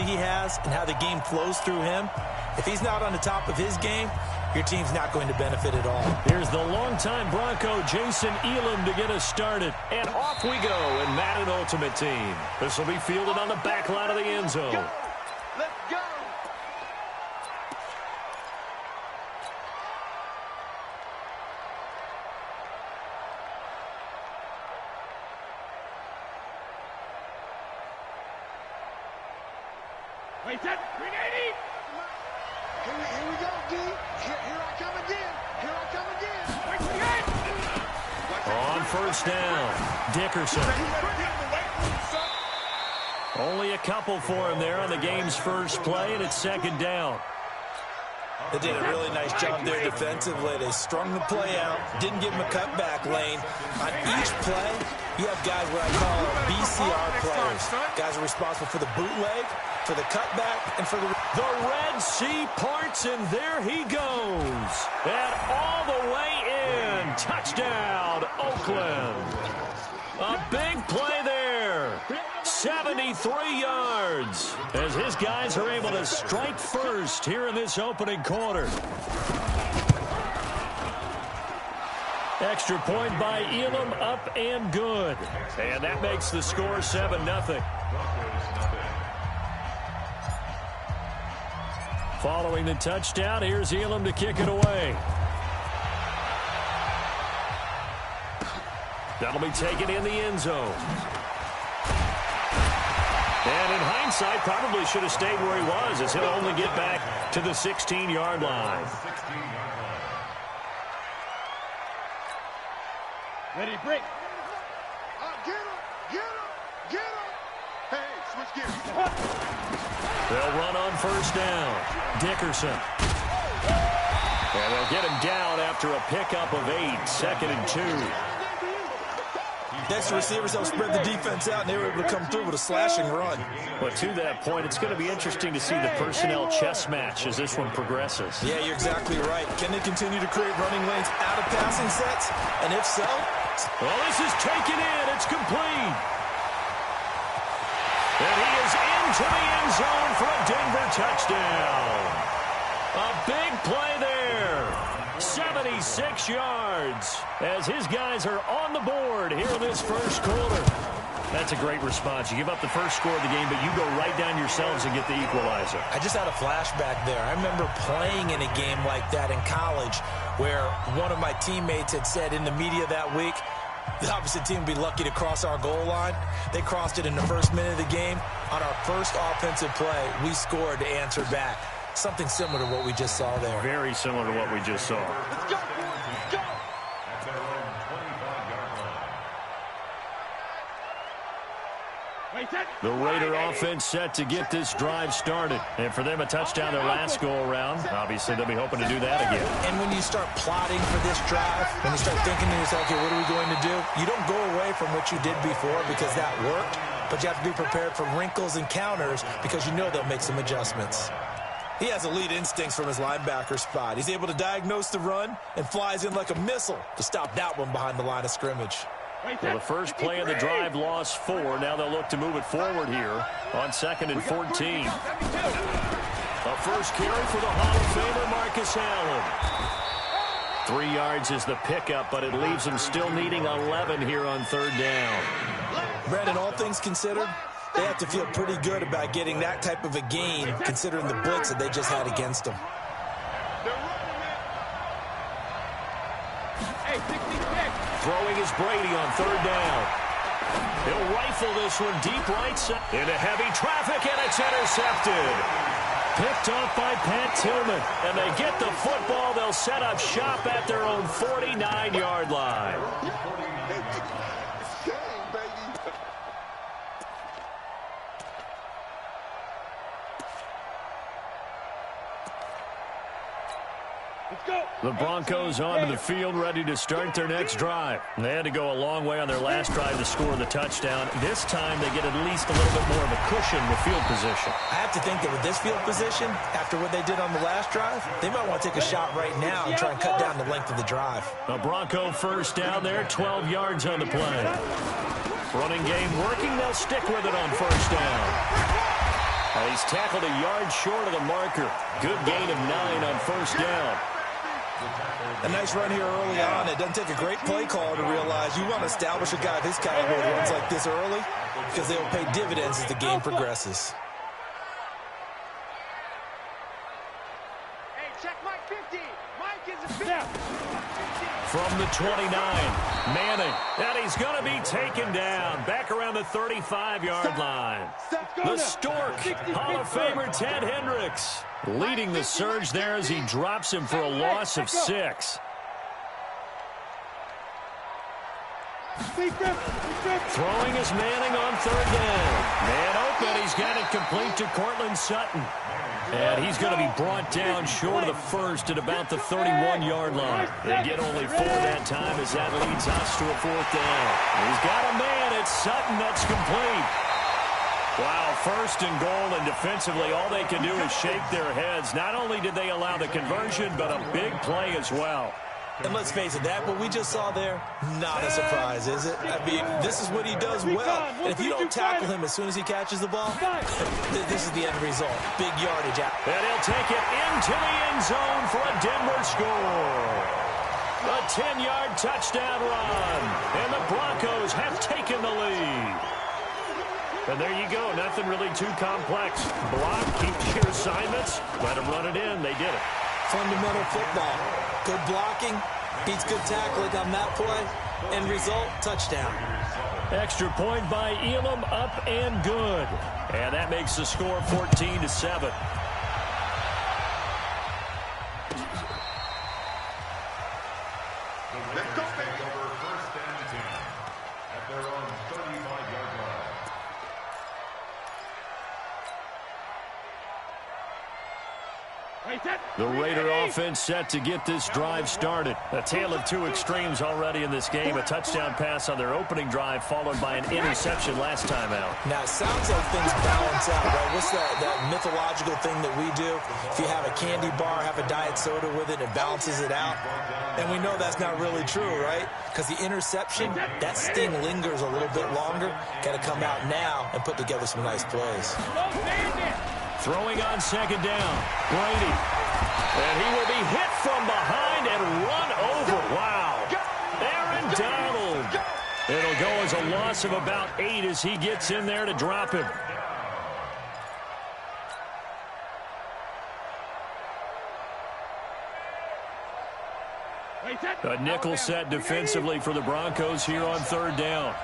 he has and how the game flows through him, if he's not on the top of his game, your team's not going to benefit at all. Here's the longtime Bronco, Jason Elam, to get us started. And off we go in Madden Ultimate Team. This will be fielded on the back line of the end zone. Go. Let's go. Wait, that 380. Here we go, D. Here I come again. Here I come again. On first down, Dickerson. Only a couple for him there on the game's first play, and it's second down. They did a really nice job there defensively. They strung the play out, didn't give him a cutback lane. On each play, you have guys what I call BCR players. Guys are responsible for the bootleg, for the cutback, and for the Red Sea parts, and there he goes. And all the way in. Touchdown, Oakland. A big play there. 73 yards as his guys are able to strike first here in this opening quarter. Extra point by Elam, up and good. And that makes the score 7-0. Following the touchdown, here's Elam to kick it away. That'll be taken in the end zone. And in hindsight, probably should have stayed where he was, as he'll only get back to the 16-yard line. Ready, break. Get him, get him, get him. Hey, switch gears. They'll run on first down. Dickerson. And they'll get him down after a pickup of 8, 2nd and 2. next receivers help spread the defense out, and they were able to come through with a slashing run. But to that point, it's going to be interesting to see the personnel chess match as this one progresses. Yeah, you're exactly right. Can they continue to create running lanes out of passing sets? And if so... Well, this is taken in. It's complete. And he is into the end zone for a Denver touchdown. A big play there. 76 yards as his guys are on the board here in this first quarter. That's a great response. You give up the first score of the game, but you go right down yourselves and get the equalizer. I just had a flashback there. I remember playing in a game like that in college where one of my teammates had said in the media that week, the opposite team would be lucky to cross our goal line. They crossed it in the first minute of the game. On our first offensive play, we scored to answer back. Something similar to what we just saw there. Very similar to what we just saw. Let's go, let's go. The Raider offense set to get this drive started. And for them, a touchdown their last go-around. Obviously, they'll be hoping to do that again. And when you start plotting for this drive, when you start thinking to yourself, okay, what are we going to do? You don't go away from what you did before because that worked, but you have to be prepared for wrinkles and counters because you know they'll make some adjustments. He has elite instincts from his linebacker spot. He's able to diagnose the run and flies in like a missile to stop that one behind the line of scrimmage. Well, the first play of the drive lost 4. Now they'll look to move it forward here on 2nd and 14. A first carry for the Hall of Famer Marcus Allen. 3 yards is the pickup, but it leaves them still needing 11 here on 3rd down. Brandon, all things considered, they have to feel pretty good about getting that type of a gain considering the blitz that they just had against them. Throwing is Brady on 3rd down. He'll rifle this one deep right side. Into heavy traffic, and it's intercepted. Picked off by Pat Tillman. And they get the football. They'll set up shop at their own 49-yard line. The Broncos onto the field, ready to start their next drive. They had to go a long way on their last drive to score the touchdown. This time, they get at least a little bit more of a cushion with field position. I have to think that with this field position, after what they did on the last drive, they might want to take a shot right now and try and cut down the length of the drive. A Bronco first down there, 12 yards on the play. Running game working, they'll stick with it on first down. He's tackled a yard short of the marker. Good gain of 9 on first down. A nice run here early on. It doesn't take a great play caller to realize you want to establish a guy of his caliber who runs like this early because they will pay dividends as the game progresses. Hey, check Mike 50. Mike is a 50. From the 29, Manning, and he's going to be taken down back around the 35-yard line. The Stork, Hall of Famer Ted Hendricks, leading the surge there as he drops him for a loss of 6. Throwing is Manning on third down. Man open, he's got it complete to Cortland Sutton. And he's going to be brought down short of the first at about the 31-yard line. They get only 4 that time as that leads us to a 4th down. He's got a man. It's Sutton. That's complete. Wow, 1st and goal, and defensively all they can do is shake their heads. Not only did they allow the conversion, but a big play as well. And let's face it, that what we just saw there, not a surprise, is it? I mean, this is what he does well. And if you don't tackle him as soon as he catches the ball, this is the end result. Big yardage out. And he'll take it into the end zone for a Denver score. A 10-yard touchdown run. And the Broncos have taken the lead. And there you go. Nothing really too complex. Block, keep your assignments, let them run it in. They did it. Fundamental football. Good blocking, beats good tackling on that play. End result, touchdown. Extra point by Elam, up and good. And that makes the score 14-7. Let's go, baby. Over 1st and 10 at their own 35-yard line. The Raider offense set to get this drive started. A tale of 2 extremes already in this game. A touchdown pass on their opening drive followed by an interception last time out. Now, it sounds like things balance out, right? What's that mythological thing that we do? If you have a candy bar, have a diet soda with it, it balances it out. And we know that's not really true, right? Because the interception, that sting lingers a little bit longer. Got to come out now and put together some nice plays. Throwing on 2nd down, Brady. And he will be hit from behind and run over. Wow. Aaron Donald. It'll go as a loss of about 8 as he gets in there to drop him. A nickel set defensively for the Broncos here on 3rd down.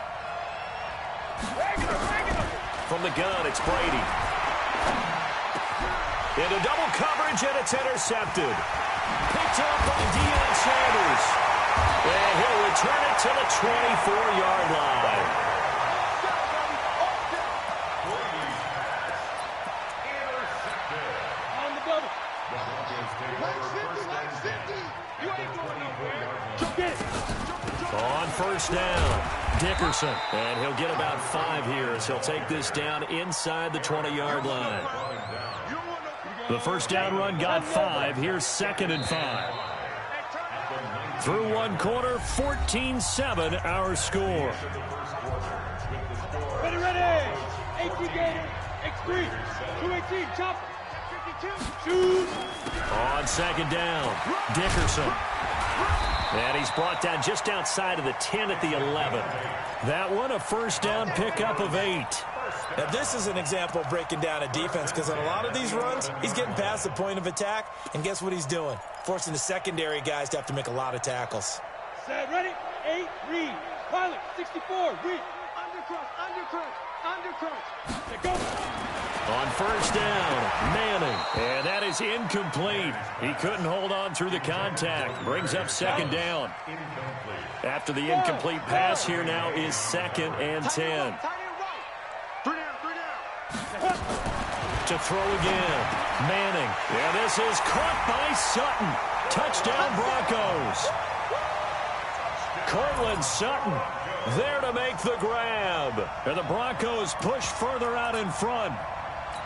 From the gun, it's Brady. Into double coverage, and it's intercepted. Picked up by Deion Sanders. And he'll return it to the 24-yard line. On the double. You ain't going nowhere. Get it. On 1st down, Dickerson. And he'll get about 5 here as he'll take this down inside the 20-yard line. The 1st down run got 5. Here's 2nd and 5. Through 1 quarter, 14-7 our score. Ready. 18 Gator. X3. 218. Chop. 52. Shoot. On 2nd down, Dickerson. And he's brought down just outside of the 10 at the 11. That one, a 1st down pickup of 8. Now, this is an example of breaking down a defense because on a lot of these runs, he's getting past the point of attack, and guess what he's doing? Forcing the secondary guys to have to make a lot of tackles. Set, ready, 8, read. Pilot, 64, read. Undercrunch. Let go. On 1st down, Manning. And that is incomplete. He couldn't hold on through the contact. Brings up 2nd down. After the incomplete pass, here now is 2nd and 10. To throw again, Manning. Yeah, this is caught by Sutton. Touchdown, Broncos. Cortland Sutton there to make the grab. And the Broncos push further out in front.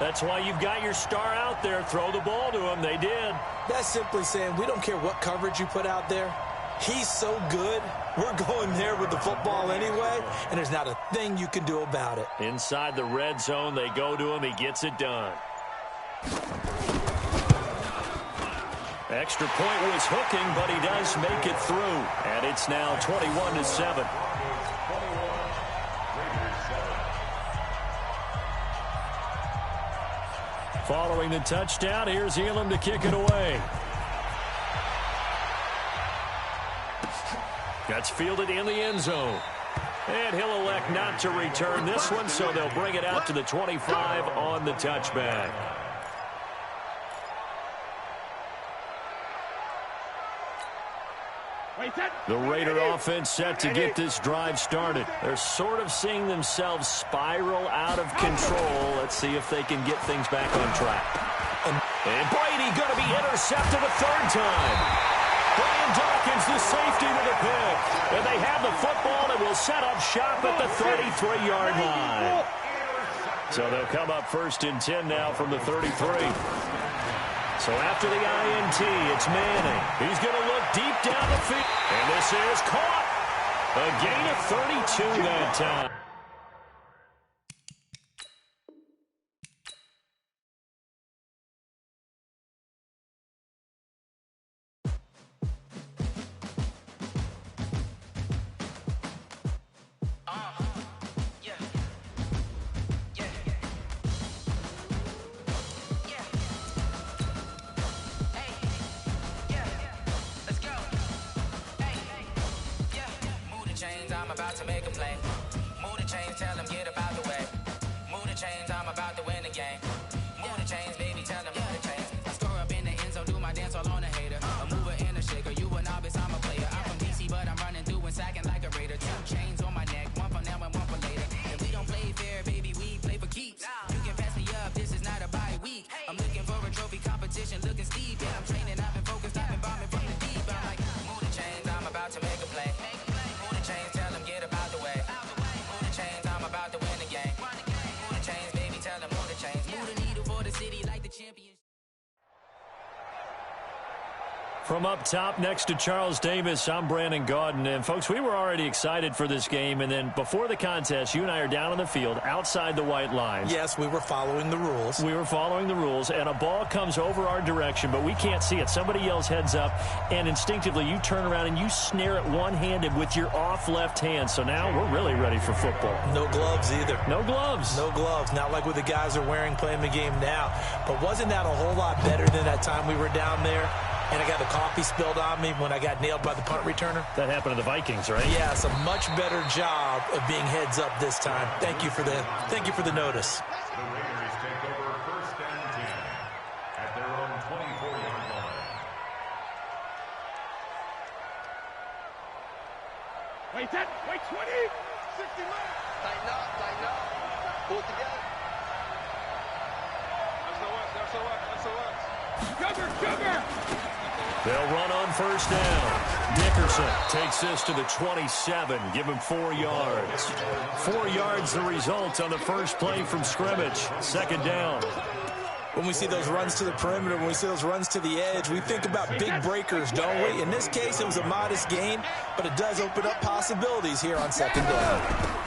That's why you've got your star out there. Throw the ball to him. They did. That's simply saying we don't care what coverage you put out there. He's so good. We're going there with the football anyway, and there's not a thing you can do about it. Inside the red zone, they go to him. He gets it done. Extra point was hooking, but he does make it through. And it's now 21-7. Following the touchdown, here's Elam to kick it away. That's fielded in the end zone. And he'll elect not to return this one, so they'll bring it out to the 25 on the touchback. The Raider offense set to get this drive started. They're sort of seeing themselves spiral out of control. Let's see if they can get things back on track. And Brady going to be intercepted a third time. Brian Dawkins, the safety to the pick. And they have the football and will set up shop at the 33-yard line. So they'll come up 1st and 10 now from the 33. So after the INT, it's Manning. He's going to look deep down the field. And this is caught. A gain of 32 that time. I'm about to make a play. Move the chains, tell them get up out the way. Move the chains, I'm about to win the game. Move the chains, baby, tell them move the chains. I score up in the end zone, do my dance all on a hater. A mover and a shaker, you a novice, I'm a player. I'm from DC, but I'm running through and sacking like a Raider. 2 chains on my neck, one for now and one for later. If we don't play fair, baby, we play for keeps. You can pass me up, this is not a bye week. I'm looking for a trophy competition, looking steep. Yeah, I'm training, I've been focused, I've been bombing from the deep. I'm like, move the chains, I'm about to make a play. Move the chains, tell them get up out the way. Move the chains, I'm about to win the game. Move the chains, baby, tell them move the chains. Move the needle for the city like the champion. From up top next to Charles Davis, I'm Brandon Gaudin. And, folks, we were already excited for this game. And then before the contest, you and I are down on the field outside the white lines. Yes, we were following the rules. We were following the rules, and a ball comes over our direction, but we can't see it. Somebody yells heads up, and instinctively you turn around and you snare it one-handed with your off left hand. So now we're really ready for football. No gloves either. No gloves. No gloves. Not like what the guys are wearing playing the game now. But wasn't that a whole lot better than that time we were down there? And I got the coffee spilled on me when I got nailed by the punt returner. That happened to the Vikings, right? Yeah, it's a much better job of being heads up this time. Thank you for the notice. The Raiders take over 1st and 10 at their own 24-yard line. Wait, 20. 60 minutes. Tighten up. Pull it together. Sugar. They'll run on 1st down. Dickerson takes this to the 27. Give him 4 yards. 4 yards the result on the first play from scrimmage. 2nd down. When we see those runs to the perimeter, when we see those runs to the edge, we think about big breakers, don't we? In this case, it was a modest gain, but it does open up possibilities here on 2nd down.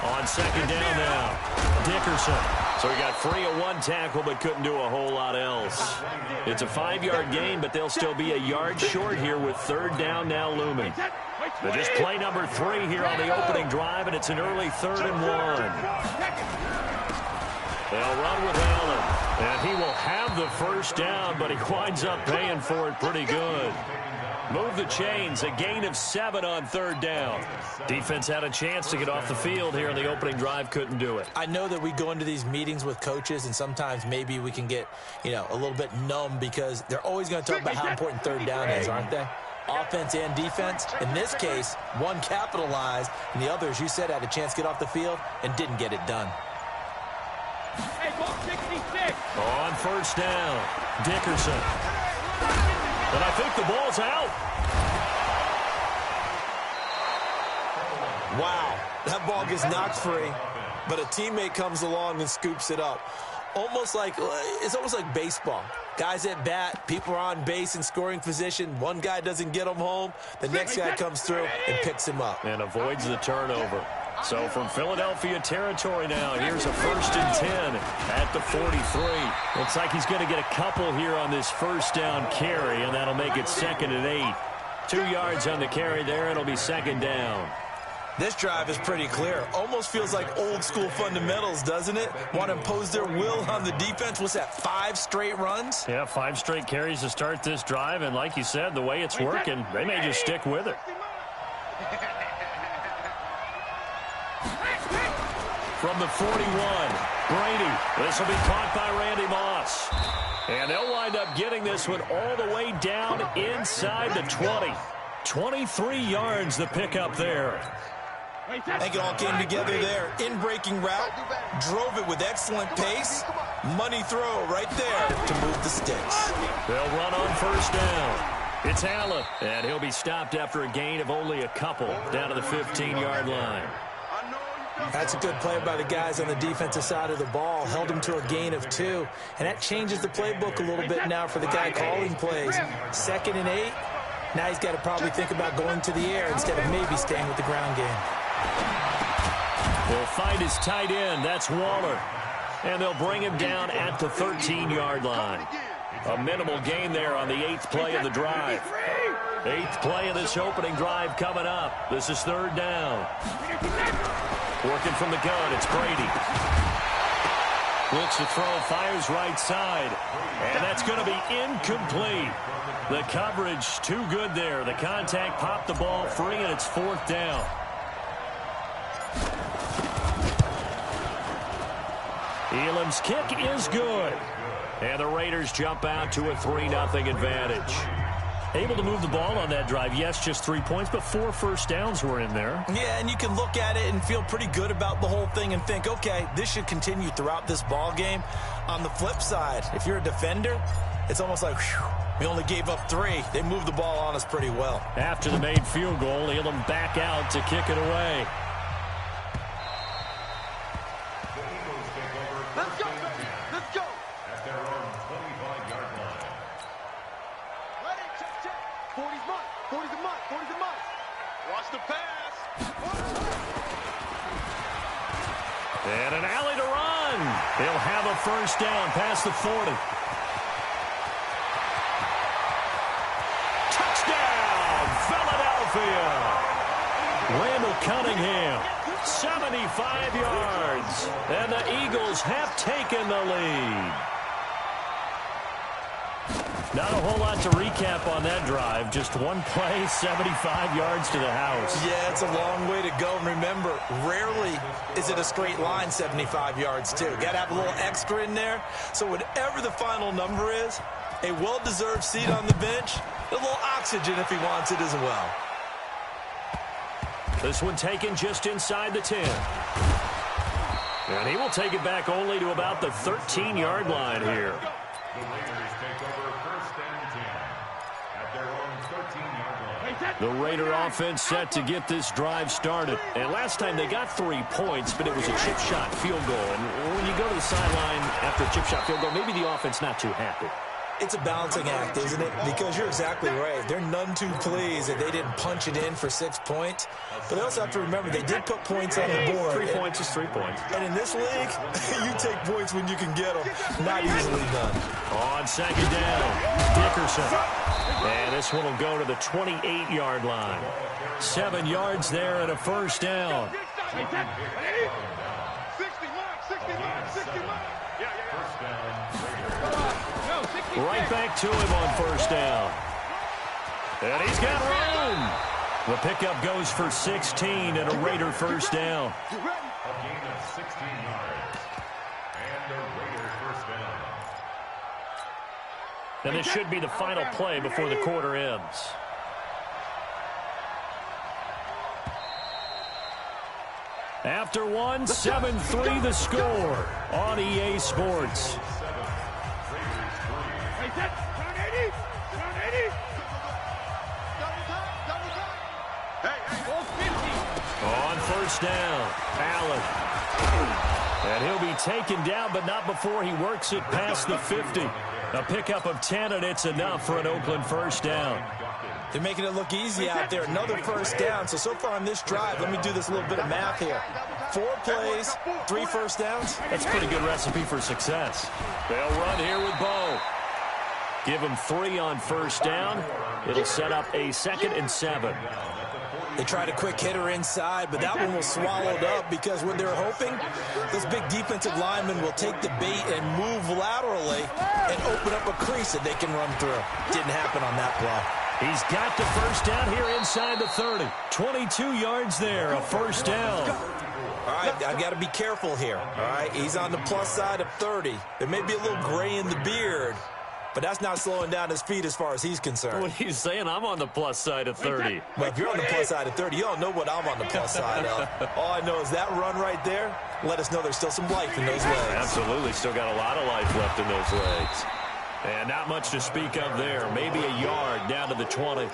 On 2nd down now, Dickerson. So he got free of 1 tackle, but couldn't do a whole lot else. It's a 5-yard gain, but they'll still be a yard short here with 3rd down now looming. But just play number 3 here on the opening drive, and it's an early 3rd and 1. They'll run with Allen. And he will have the 1st down, but he winds up paying for it pretty good. Move the chains, a gain of 7 on 3rd down. Defense had a chance to get off the field here in the opening drive, couldn't do it. I know that we go into these meetings with coaches, and sometimes maybe we can get, a little bit numb because they're always going to talk about how important 3rd down is, aren't they? Offense and defense. In this case, one capitalized, and the other, as you said, had a chance to get off the field and didn't get it done. Hey, ball 66. On 1st down, Dickerson. And I think the ball's out. Wow, that ball gets knocked free, but a teammate comes along and scoops it up. It's almost like baseball. Guys at bat, people are on base in scoring position. One guy doesn't get him home. The next guy comes through and picks him up. And avoids the turnover. So from Philadelphia territory now, here's a 1st and 10 at the 43. Looks like he's going to get a couple here on this first down carry, and that'll make it 2nd and 8. 2 yards on the carry there. It'll be 2nd down. This drive is pretty clear. Almost feels like old school fundamentals, doesn't it? Want to impose their will on the defense. What's that, 5 straight runs? Yeah, 5 straight carries to start this drive. And like you said, the way it's working, they may just stick with it. From the 41, Brady. This will be caught by Randy Moss. And they'll wind up getting this one all the way down inside the 20. 23 yards the pickup there. I think it all came together there. In-breaking route, drove it with excellent pace. Money throw right there to move the sticks. They'll run on 1st down. It's Allen, and he'll be stopped after a gain of only a couple down to the 15-yard line. That's a good play by the guys on the defensive side of the ball. Held him to a gain of 2. And that changes the playbook a little bit now for the guy calling plays. 2nd and 8. Now he's got to probably think about going to the air instead of maybe staying with the ground game. They'll find his tight end. That's Waller. And they'll bring him down at the 13-yard line. A minimal gain there on the 8th play of the drive. 8th play of this opening drive coming up. This is 3rd down. Working from the gun, it's Brady. Looks to throw, fires right side. And that's going to be incomplete. The coverage too good there. The contact popped the ball free, and it's 4th down. Elam's kick is good. And the Raiders jump out to a 3-0 advantage. Able to move the ball on that drive. Yes, just 3 points, but 4 first downs were in there. Yeah, and you can look at it and feel pretty good about the whole thing and think, okay, this should continue throughout this ball game. On the flip side, if you're a defender, it's almost like, whew, we only gave up 3. They moved the ball on us pretty well. After the made field goal, Elam back out to kick it away. Let's go. Let's go. At their own 25-yard line. Ready, check. 40's mine. 40's a mine. 40's a mine. Watch the pass. And an alley to run. They'll have a first down past the 40. Touchdown, Philadelphia. Randall Cunningham, 75 yards. And the Eagles have taken the lead. Not a whole lot to recap on that drive. Just one play, 75 yards to the house. Yeah, it's a long way to go. And remember, rarely is it a straight line 75 yards, too. Got to have a little extra in there. So whatever the final number is, a well-deserved seat on the bench, a little oxygen if he wants it as well. This one taken just inside the 10. And he will take it back only to about the 13-yard line here. The Raiders take over 1st and 10 at their own 13-yard line. The Raider offense set to get this drive started. And last time they got 3 points, but it was a chip shot field goal. And when you go to the sideline after a chip shot field goal, maybe the offense not too happy. It's a balancing act, isn't it? Because you're exactly right. They're none too pleased that they didn't punch it in for 6 points. But they also have to remember they did put points on the board. 3 points is 3 points. And in this league, you take points when you can get them. Not easily done. On 2nd down, Dickerson. And this one will go to the 28-yard line. 7 yards there and a first down. 60 mine. Right back to him on first down. And he's got room. The pickup goes for 16 and a Raider first down. A gain of 16 yards. And the Raiders first down. And this should be the final play before the quarter ends. After one, 7-3 the score on EA Sports. On first down, Allen. And he'll be taken down, but not before he works it past the 50. A pickup of 10, and it's enough for an Oakland first down. They're making it look easy out there. Another first down. So far on this drive, let me do this little bit of math here. 4 plays, 3 first downs. That's a pretty good recipe for success. They'll run here with Bo. Give him 3 on first down. It'll set up a 2nd and 7. They tried a quick hitter inside, but that one was swallowed up because what they're hoping, this big defensive lineman will take the bait and move laterally and open up a crease that they can run through. Didn't happen on that play. He's got the first down here inside the 30. 22 yards there, a first down. All right, I got to be careful here. All right, he's on the plus side of 30. There may be a little gray in the beard, but that's not slowing down his feet as far as he's concerned. What are you saying? I'm on the plus side of 30. Well, if you're on the plus side of 30, you don't know what I'm on the plus side of. All I know is that run right there, let us know there's still some life in those legs. Absolutely, still got a lot of life left in those legs. And not much to speak of there. Maybe a yard down to the 20.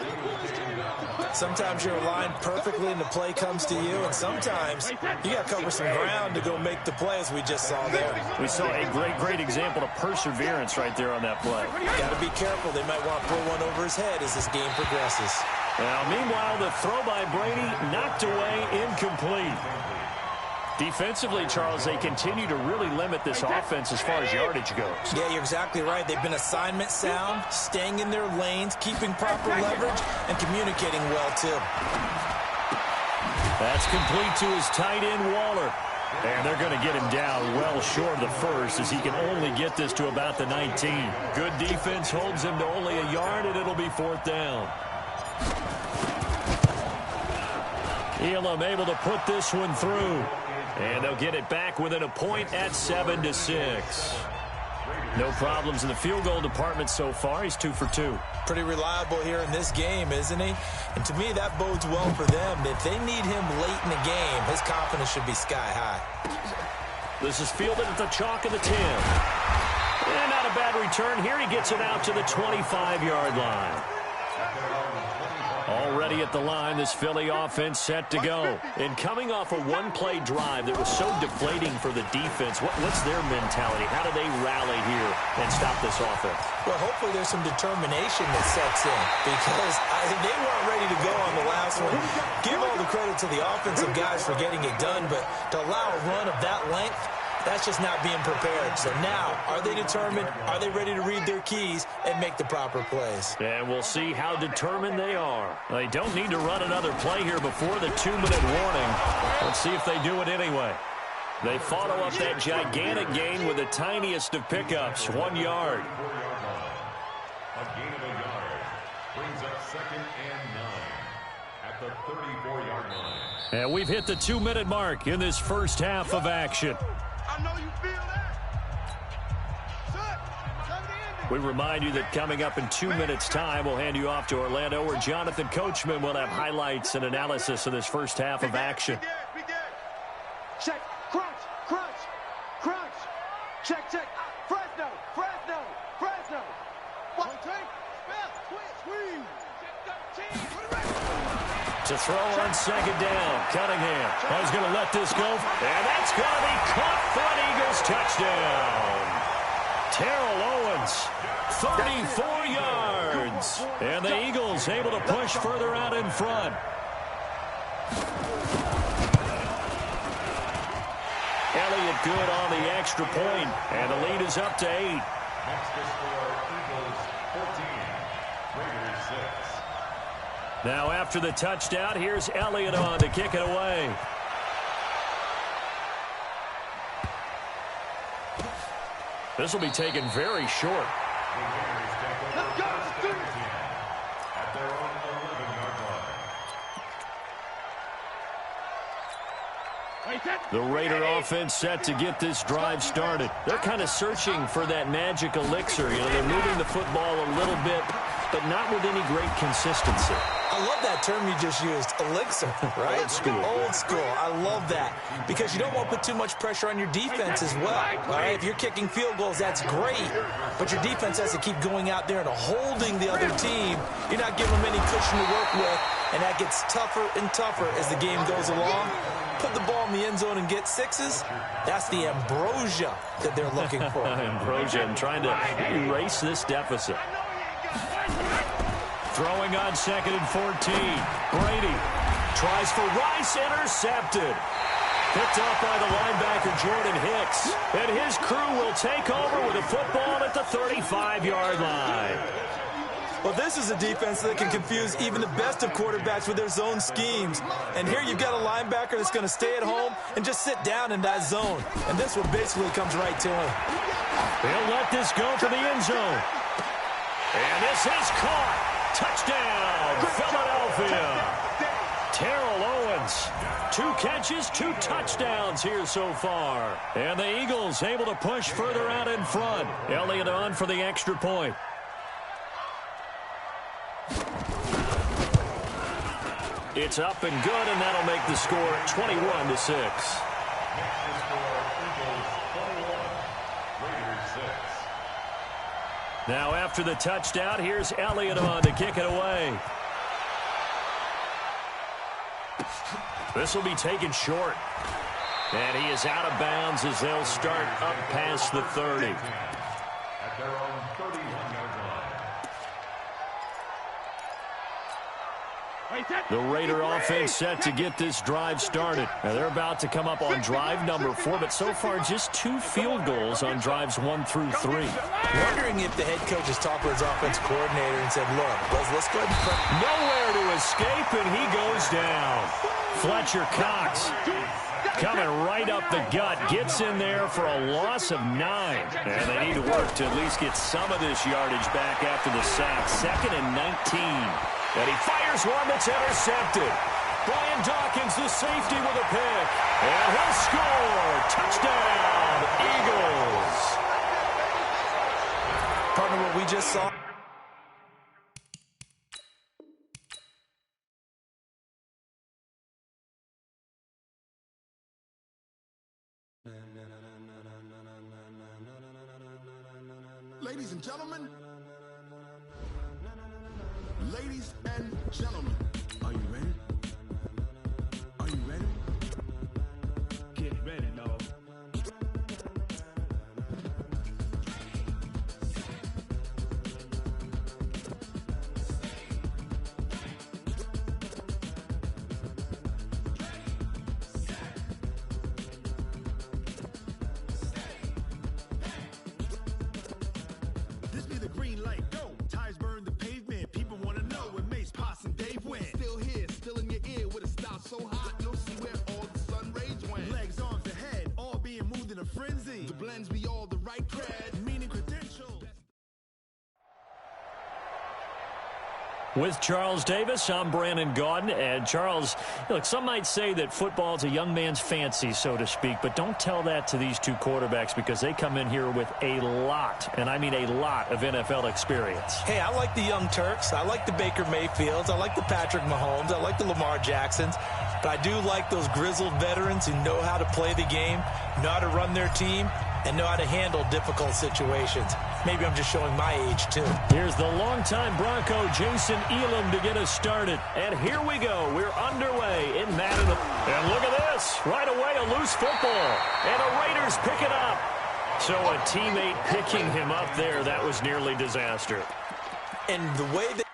Sometimes you're aligned perfectly and the play comes to you, and sometimes you got to cover some ground to go make the play, as we just saw there. We saw a great example of perseverance right there on that play. Got to be careful. They might want to throw one over his head as this game progresses. Now, meanwhile, the throw by Brady knocked away, incomplete. Defensively, Charles, they continue to really limit this offense as far as yardage goes. Yeah, you're exactly right. They've been assignment sound, staying in their lanes, keeping proper leverage, and communicating well, too. That's complete to his tight end, Waller. And they're going to get him down well short of the first, as he can only get this to about the 19. Good defense holds him to only a yard, and it'll be 4th down. Elam able to put this one through. And they'll get it back within a point at 7-6. No problems in the field goal department so far. He's 2 for 2. Pretty reliable here in this game, isn't he? And to me, that bodes well for them. If they need him late in the game, his confidence should be sky high. This is fielded at the chalk of the 10. And not a bad return here. He gets it out to the 25-yard line. Already at the line, this Philly offense set to go. And coming off a one-play drive that was so deflating for the defense, what's their mentality? How do they rally here and stop this offense? Well, hopefully there's some determination that sets in, because they weren't ready to go on the last one. Give all the credit to the offensive guys for getting it done, but to allow a run of that length, that's just not being prepared. So now, are they determined? Are they ready to read their keys and make the proper plays? And we'll see how determined they are. They don't need to run another play here before the 2-minute warning. Let's see if they do it anyway. They follow up that gigantic gain with the tiniest of pickups, 1 yard. A gain of a yard brings up 2nd and 9 at the 34-yard line. And we've hit the 2-minute mark in this first half of action. I know you feel that. We remind you that coming up in 2 minutes' time, we'll hand you off to Orlando, where Jonathan Coachman will have highlights and analysis of this first half of action. Check, crunch, crunch, crunch. Check, check. Fresno, Fresno, Fresno. One take, squeeze. To throw on 2nd down, Cunningham. He's going to let this go, and that's going to be caught for an Eagles touchdown. Terrell Owens, 34 yards. And the Eagles able to push further out in front. Elliott good on the extra point, and the lead is up to 8. Next to score, Eagles 14, Raiders 6. Now after the touchdown, here's Elliott on to kick it away. This will be taken very short. The Raiders take over first and 10 at their own 11-yard line. The Raider offense set to get this drive started. They're kind of searching for that magic elixir. You know, they're moving the football a little bit, but not with any great consistency. I love that term you just used, elixir, right? Old school. Old school. I love that, because you don't want to put too much pressure on your defense as well. All right, if you're kicking field goals, that's great, but your defense has to keep going out there and holding the other team. You're not giving them any cushion to work with, and that gets tougher and tougher as the game goes along. put the ball in the end zone and get sixes, that's the ambrosia that they're looking for. Ambrosia and trying to erase this deficit. Throwing on 2nd and 14. Brady tries for Rice, intercepted. Picked up by the linebacker, Jordan Hicks. And his crew will take over with a football at the 35-yard line. Well, this is a defense that can confuse even the best of quarterbacks with their zone schemes. And here you've got a linebacker that's going to stay at home and just sit down in that zone. And this one basically comes right to him. They'll let this go to the end zone. And this is caught. Touchdown, Philadelphia. Terrell Owens, 2 catches, 2 touchdowns here so far. And the Eagles able to push further out in front. Elliott on for the extra point. It's up and good, and that'll make the score 21-6. Now after the touchdown, here's Elliott on to kick it away. This will be taken short. And he is out of bounds as they'll start up past the 30. At their own 31-yard line. The Raider offense set to get this drive started. Now they're about to come up on drive number 4, but so far just 2 field goals on drives 1 through 3. Wondering if the head coach has talked with his offense coordinator and said, look, let's go ahead and prep. Nowhere to escape, and he goes down. Fletcher Cox coming right up the gut, gets in there for a loss of 9. And they need to work to at least get some of this yardage back after the sack. 2nd and 19. And he fires one that's intercepted. Brian Dawkins, the safety, with a pick. And he'll score. Touchdown, Eagles. Partner, what we just saw. Ladies and gentlemen, are you ready? Are you ready? Get ready, dog. This be the green light, go. Tires burn the pavement. People want to know where Mace, Poss, and Dave went. Still here, still in your ear with a style so hot, you'll see where all the sun rays went. Legs, arms, and head, all being moved in a frenzy. The blends be all the right cred, meaning credentials. With Charles Davis, I'm Brandon Gaudin. And Charles, look, some might say that football is a young man's fancy, so to speak, but don't tell that to these 2 quarterbacks because they come in here with a lot, and I mean a lot, of NFL experience. Hey, I like the young Turks. I like the Baker Mayfields. I like the Patrick Mahomes. I like the Lamar Jacksons. But I do like those grizzled veterans who know how to play the game, know how to run their team, and know how to handle difficult situations. Maybe I'm just showing my age, too. Here's the longtime Bronco, Jason Elam, to get us started. And here we go. We're underway in Madden. And look at this. Right away, a loose football. And the Raiders pick it up. So a teammate picking him up there, that was nearly disaster. And the way that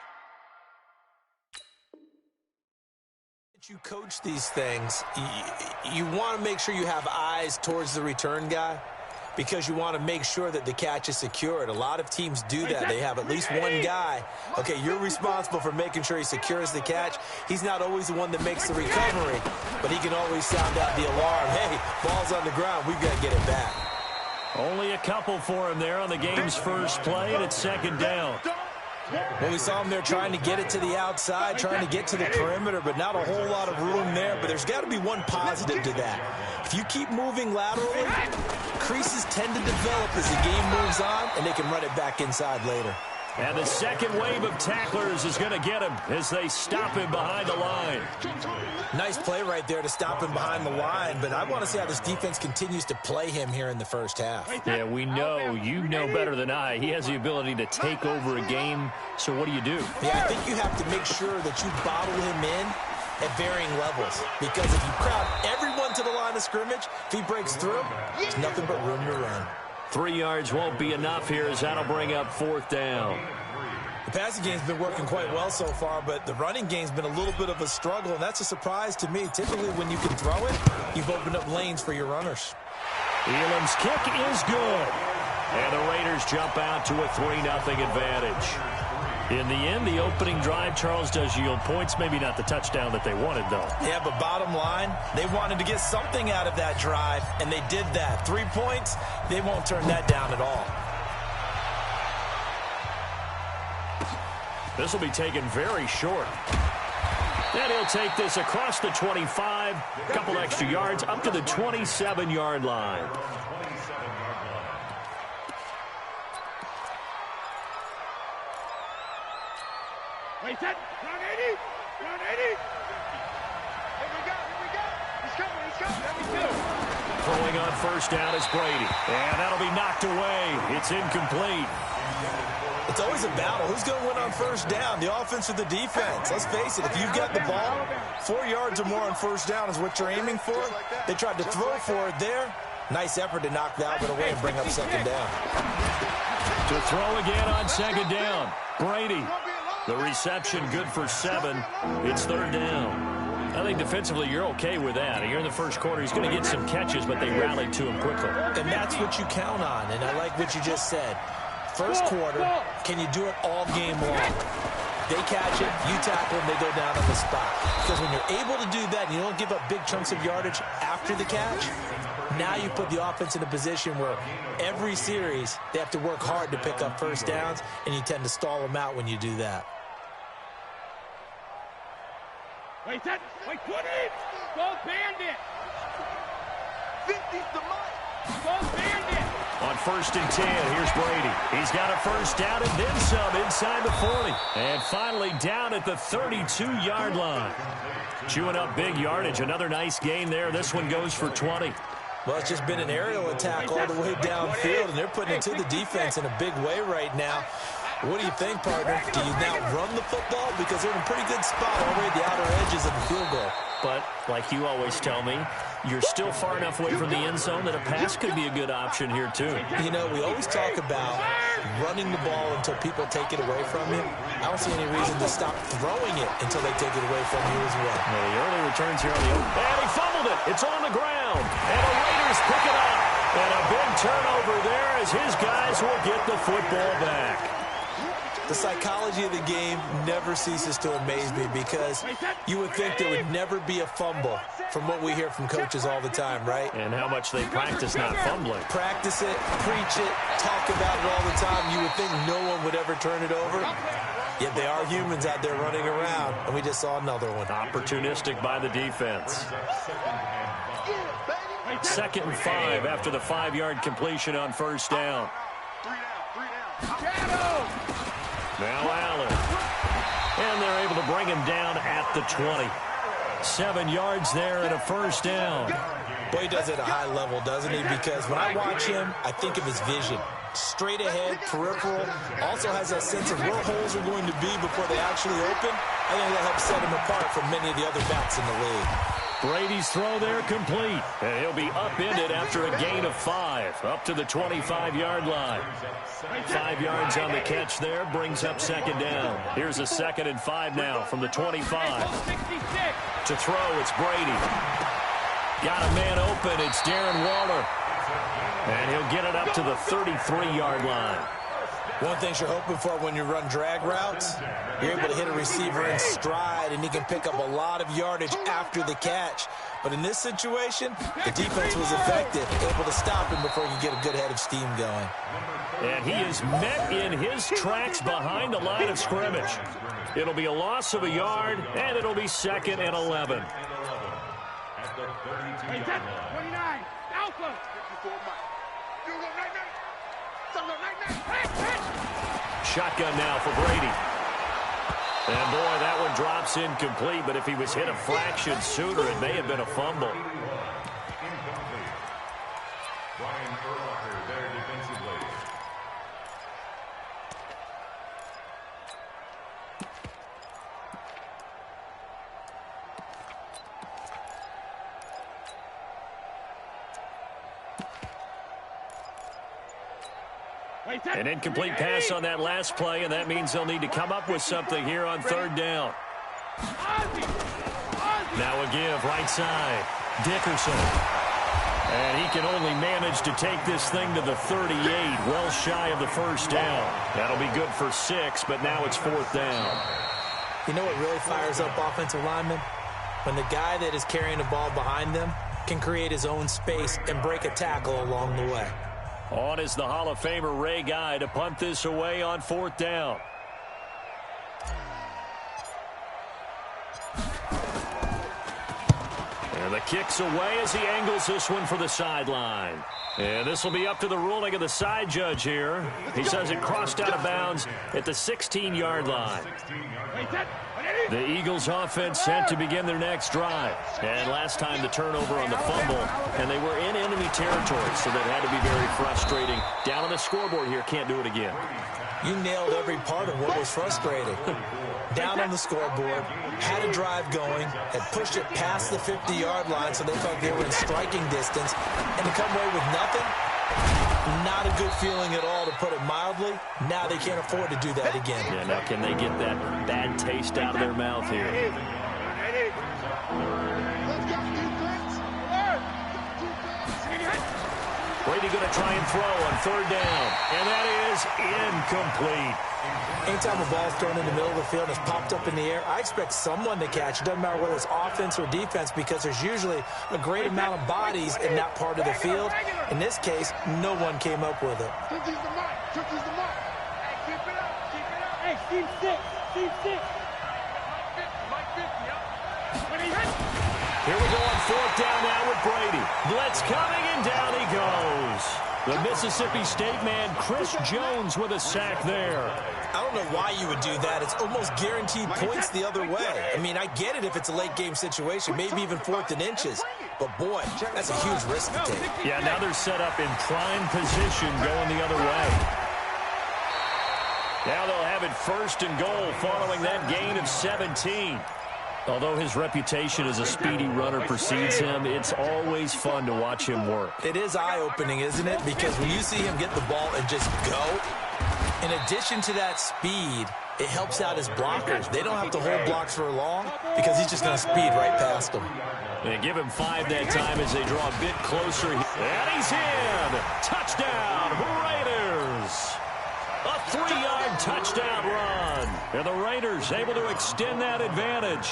you coach these things, you want to make sure you have eyes towards the return guy, because you want to make sure that the catch is secured. A lot of teams do that. They have at least one guy. Okay, you're responsible for making sure he secures the catch. He's not always the one that makes the recovery, but he can always sound out the alarm. Hey, ball's on the ground. We've got to get it back. Only a couple for him there on the game's first play, and it's 2nd down. Well, we saw him there trying to get it to the outside, trying to get to the perimeter, but not a whole lot of room there. But there's got to be one positive to that. If you keep moving laterally, creases tend to develop as the game moves on, and they can run it back inside later. And the second wave of tacklers is going to get him as they stop him behind the line. Nice play right there to stop him behind the line, but I want to see how this defense continues to play him here in the first half. Yeah, we know, you know better than I, he has the ability to take over a game, so what do you do? Yeah, I think you have to make sure that you bottle him in at varying levels, because if you crowd everyone to the line of scrimmage. If he breaks through, there's nothing but room to run. 3 yards won't be enough here as that'll bring up 4th down. The passing game's been working quite well so far, but the running game's been a little bit of a struggle, and that's a surprise to me. Typically, when you can throw it, you've opened up lanes for your runners. Elam's kick is good. And the Raiders jump out to a 3-0 advantage. In the end, the opening drive, Charles, does yield points. Maybe not the touchdown that they wanted, though. Yeah, but bottom line, they wanted to get something out of that drive, and they did that. 3 points, they won't turn that down at all. This will be taken very short. And he'll take this across the 25, a couple extra yards, up to the 27-yard line. Wait, set. Run 80. Run 80. Here we go. He's coming. There we go. Throwing on first down is Brady. And that'll be knocked away. It's incomplete. It's always a battle. Who's going to win on first down, the offense or the defense? Let's face it, if you've got the ball, 4 yards or more on first down is what you're aiming for. They tried to throw for it there. Nice effort to knock that one away and bring up second down. To throw again on second down. Brady. The reception good for 7. It's 3rd down. I think defensively you're okay with that. Here in the first quarter, he's going to get some catches, but they rallied to him quickly. And that's what you count on, and I like what you just said. First quarter, can you do it all game long? They catch it, you tackle them, they go down on the spot. Because when you're able to do that and you don't give up big chunks of yardage after the catch, now you put the offense in a position where every series they have to work hard to pick up first downs, and you tend to stall them out when you do that. Wait, set. Wait, 20. Go Bandit. 50's the mark. Go Bandit. On 1st and 10, here's Brady. He's got a first down and then some inside the 40. And finally down at the 32-yard line. Chewing up big yardage. Another nice gain there. This one goes for 20. Well, it's just been an aerial attack all the way downfield, and they're putting it to the defense in a big way right now. What do you think, partner? Do you now run the football? Because they're in a pretty good spot all the way at the outer edges of the field goal. But, like you always tell me, you're still far enough away from the end zone that a pass could be a good option here, too. You know, we always talk about running the ball until people take it away from you. I don't see any reason to stop throwing it until they take it away from you as well. Well, the early returns here on the open. And he fumbled it. It's on the ground. And the Raiders pick it up. And a big turnover there as his guys will get the football back. The psychology of the game never ceases to amaze me because you would think there would never be a fumble from what we hear from coaches all the time, right? And how much they practice not fumbling. Practice it, preach it, talk about it all the time. You would think no one would ever turn it over. Yet they are humans out there running around, and we just saw another one. Opportunistic by the defense. 2nd and 5 after the 5-yard completion on first down. 3 down. Now Allen. And they're able to bring him down at the 20. 7 yards there and a first down. Boy, he does it at a high level, doesn't he? Because when I watch him, I think of his vision. Straight ahead, peripheral. Also has that sense of where holes are going to be before they actually open. I think that helps set him apart from many of the other backs in the league. Brady's throw there complete. And he'll be upended after a gain of 5. Up to the 25-yard line. 5 yards on the catch there. Brings up second down. Here's a 2nd and 5 now from the 25. To throw, it's Brady. Got a man open. It's Darren Waller. And he'll get it up to the 33-yard line. One thing you're hoping for when you run drag routes, you're able to hit a receiver in stride, and he can pick up a lot of yardage after the catch. But in this situation, the defense was effective, able to stop him before he could get a good head of steam going. And he is met in his tracks behind the line of scrimmage. It'll be a loss of a yard, and it'll be 2nd and 11. At the 32-yard line. 29. Alpha. 54 Mike. You go night. Shotgun now for Brady. And boy, that one drops incomplete, but if he was hit a fraction sooner, it may have been a fumble. Incomplete. Brian Urlacher there defensively. An incomplete pass on that last play, and that means they'll need to come up with something here on third down. Now a give, right side. Dickerson. And he can only manage to take this thing to the 38, well shy of the first down. That'll be good for 6, but now it's fourth down. You know what really fires up offensive linemen? When the guy that is carrying the ball behind them can create his own space and break a tackle along the way. On is the Hall of Famer Ray Guy to punt this away on fourth down. And the kick's away as he angles this one for the sideline. And this will be up to the ruling of the side judge here. He says it crossed out of bounds at the 16-yard line. The Eagles offense set to begin their next drive. And last time the turnover on the fumble, and they were in enemy territory, so that had to be very frustrating. Down on the scoreboard here, can't do it again. You nailed every part of what was frustrating. Down on the scoreboard, had a drive going, had pushed it past the 50-yard line so they felt they were in striking distance, and to come away with nothing, not a good feeling at all, to put it mildly. Now they can't afford to do that again. Yeah, now can they get that bad taste out of their mouth here? Brady going to try and throw on third down, and that is incomplete. Anytime a ball's thrown in the middle of the field and it's popped up in the air, I expect someone to catch. It doesn't matter whether it's offense or defense, because there's usually a great amount of bodies in that part of the field. In this case, no one came up with it. Hey, Steve 6. Steve 6. Here we go on fourth down now with Brady. Blitz coming, and down he goes. The Mississippi State man, Chris Jones, with a sack there. I don't know why you would do that. It's almost guaranteed points the other way. I mean, I get it if it's a late game situation, maybe even 4th and inches. But, boy, that's a huge risk to take. Yeah, now they're set up in prime position going the other way. Now they'll have it first and goal following that gain of 17. Although his reputation as a speedy runner precedes him, it's always fun to watch him work. It is eye-opening, isn't it? Because when you see him get the ball and just go, in addition to that speed, it helps out his blockers. They don't have to hold blocks for long because he's just going to speed right past them. They give him 5 that time as they draw a bit closer. And he's in! Touchdown, Raiders! A 3-yard touchdown run. And the Raiders able to extend that advantage.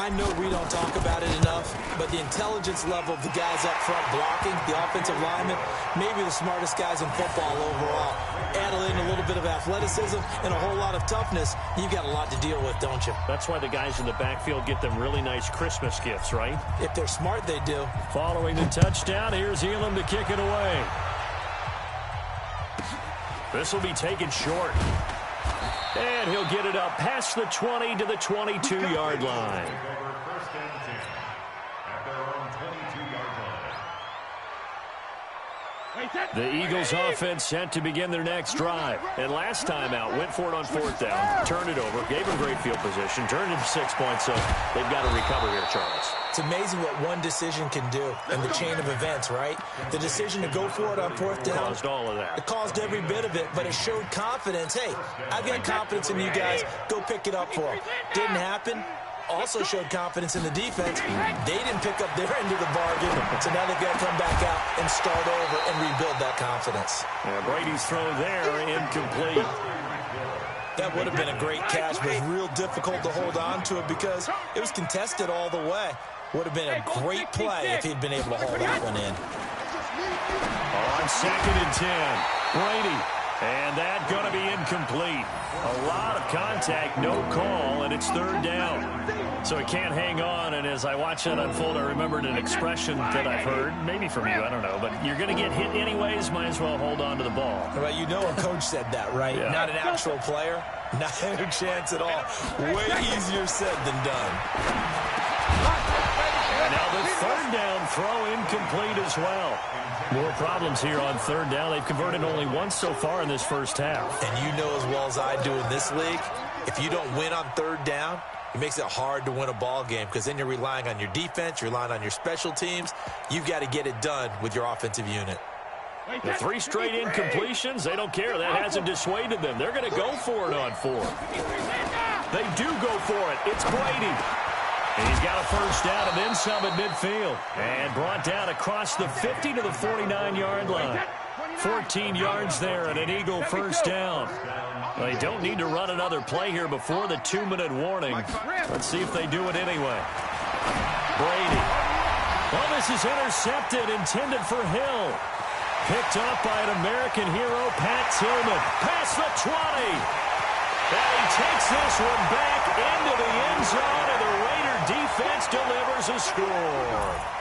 I know we don't talk about it enough, but the intelligence level of the guys up front blocking, the offensive linemen, maybe the smartest guys in football overall. Add in a little bit of athleticism and a whole lot of toughness, you've got a lot to deal with, don't you? That's why the guys in the backfield get them really nice Christmas gifts, right? If they're smart, they do. Following the touchdown, here's Elam to kick it away. This will be taken short. And he'll get it up past the 20 to the 22-yard line. First and 10 at their own 22-yard line. The Eagles offense set to begin their next drive. And last time out, went for it on fourth down, turned it over, gave them great field position, turned it 6 points, so they've got to recover here, Charles. It's amazing what one decision can do in the chain of events, right? The decision to go for it on fourth down caused all of that. It caused every bit of it, but it showed confidence. Hey, I've got confidence in you guys. Go pick it up for them. Didn't happen. Also showed confidence in the defense. They didn't pick up their end of the bargain, so now they've got to come back out and start over and rebuild that confidence. Yeah, Brady's throw there, incomplete. That would have been a great catch, but it was real difficult to hold on to it because it was contested all the way. Would have been a great play if he'd been able to haul that one in. On 2nd and 10, Brady. And that going to be incomplete. A lot of contact, no call, and it's third down. So he can't hang on, and as I watch that unfold, I remembered an expression that I've heard, maybe from you, I don't know, but you're going to get hit anyways, might as well hold on to the ball. Well, you know a coach said that, right? Yeah. Not an actual player. Not a chance at all. Way easier said than done. Now the third down throw incomplete as well. More problems here on third down. They've converted only once so far in this first half. And you know as well as I do in this league, if you don't win on third down, it makes it hard to win a ball game because then you're relying on your defense, you're relying on your special teams. You've got to get it done with your offensive unit. The 3 straight incompletions, they don't care. That hasn't dissuaded them. They're going to go for it on 4. They do go for it. It's Brady. And he's got a first down and then some at midfield. And brought down across the 50 to the 49-yard line. 14 yards there and an Eagle first down. They don't need to run another play here before the 2-minute warning. Let's see if they do it anyway. Brady. Well, this is intercepted, intended for Hill. Picked up by an American hero, Pat Tillman. Past the 20. And he takes this one back into the end zone, and the Raider defense delivers a score.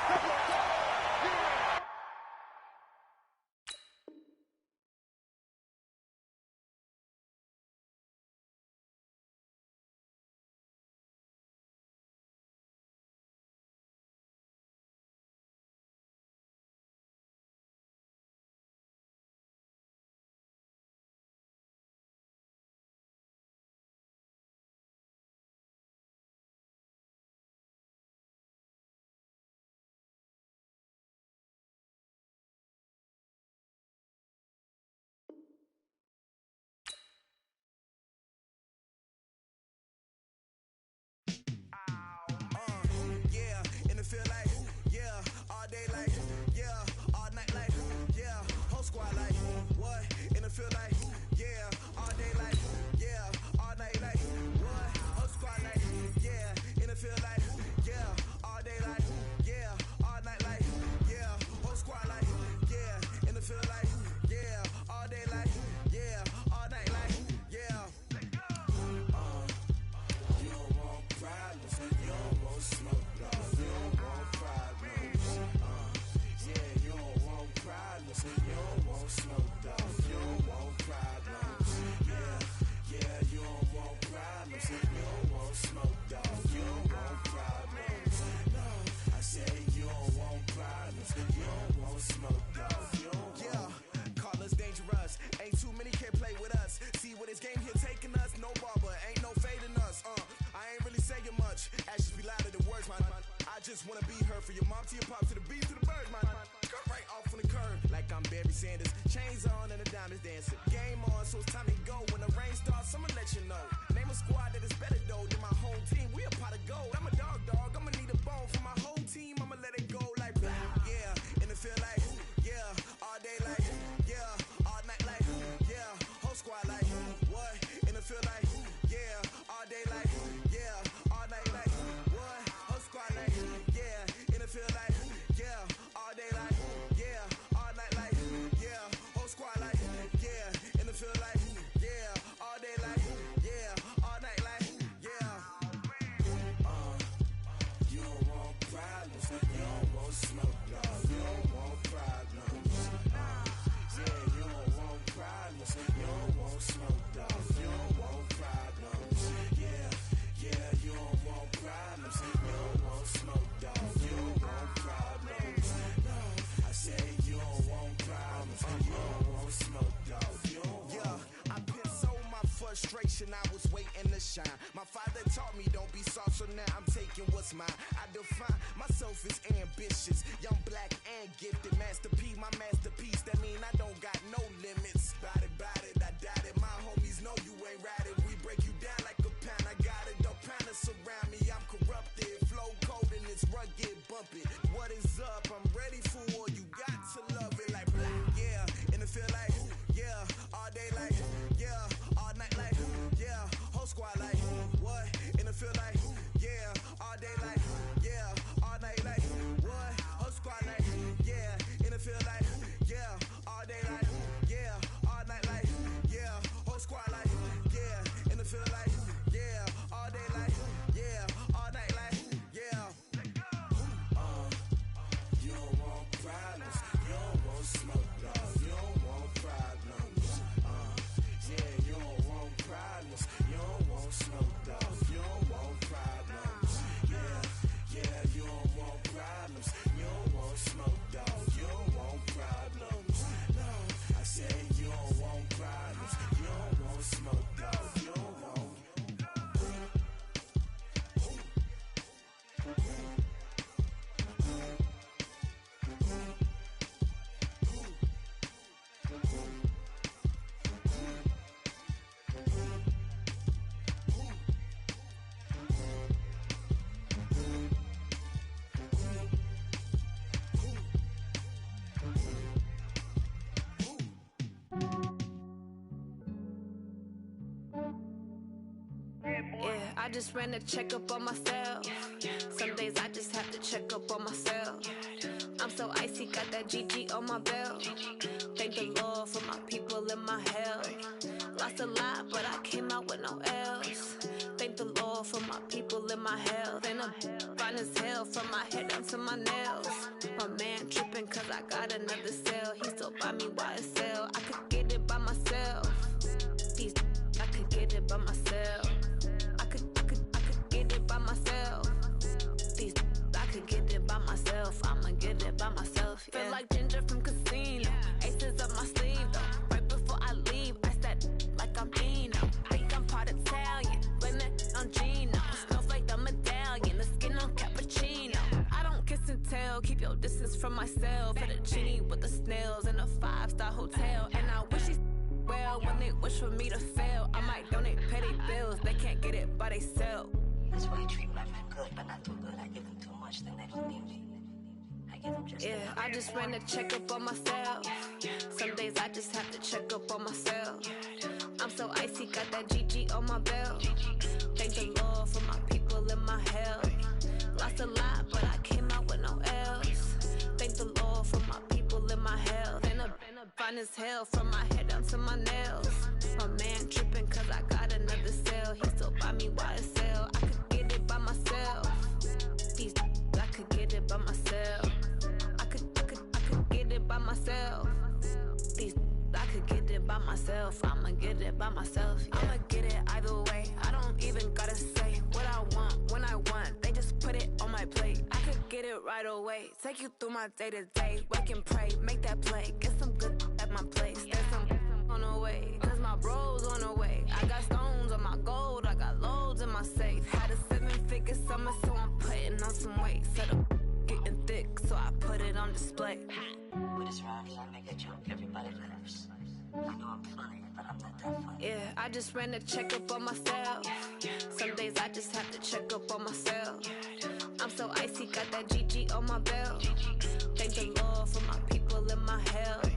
I was waiting to shine. My father taught me don't be soft, so now I'm taking what's mine. I define myself as ambitious, young, black, and gifted. Master P, my masterpiece. That mean I don't got no limits. Bout it, I doubt it. My homies know you ain't ratted. We break you down like a pound. I got it, don't pound us around me. I'm corrupted, flow cold and it's rugged, bumpy. What is up? I'm ready for war. You got to love it like black, yeah. And it feel like, yeah, all day like, yeah, all night like, yeah, whole squad like, what? And it feel like, yeah, all day like, yeah, all night like, what? Whole squad like, yeah, and it feel like, yeah, all day like, yeah, all night like, yeah, whole squad like, I just ran a checkup on myself. Some days I just have to check up on myself. I'm so icy, got that GG on my belt. Thank the Lord for my people in my health. Lost a lot, but I came out with no L's. Thank the Lord for my people in my health. And I'm fine as hell from my head down to my nails. My man tripping cause I got another cell. He still buy me YSL. I could get it by myself. These I could get it by myself. I could get it by myself. These I could get it by myself. I'ma get it by myself. Yeah. Feel like Ginger from Casino. Aces up my sleeve though. Right before I leave, I said like I'm Dino. Think I'm part Italian, blame it on Gino. Smells like the medallion, the skin on cappuccino. I don't kiss and tell, keep your distance from myself. At a genie with the snails in a 5-star hotel. And I wish he's well when they wish for me to fail. I might donate petty bills, they can't get it by themselves. That's why I treat my men good, but not too good. I give them too much, then they don't need me. I give them just enough. I just ran a checkup on myself. Some days I just have to check up on myself. I'm so icy, got that GG on my belt. Thank the Lord for my people in my health. Lost a lot, but I came out with no L's. Thank the Lord for my people in my health. And I'm fine as hell from my head down to my nails. My man tripping cause I got another cell. He still buy me YSL. I could get it by myself. These I could get it by myself. I could get it by myself. These I could get it by myself. I'ma get it by myself. Yeah. I'ma get it either way. I don't even gotta say what I want when I want. They just put it on my plate. I could get it right away. Take you through my day to day. Wake and pray, make that play. Get some good at my place. There's some on the way, cause my bro's on the way. I got stones on my gold. I got loads in my safe. Had a 7-figure summer, so I'm putting on some weight. Set up getting thick, so I put it on display. With this rhyme, I make a joke, everybody laughs. I know I'm funny, but I'm not that funny. Yeah, I just ran a checkup on myself. Some days I just have to check up on myself. I'm so icy, got that GG on my belt. Thank the Lord for my people in my health.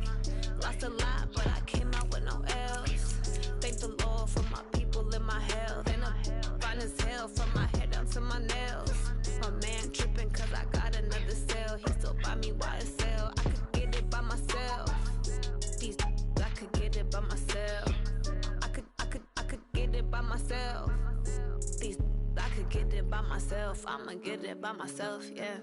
Lost a lot, but I came out with no L's. Thank the Lord for my people in my health. And I'm fine as hell from my head down to my nails. My man tripping cause I got another cell. He still buy me YSL. I could get it by myself. These I could get it by myself. I could get it by myself. These I could get it by myself. I'ma get it by myself, yeah.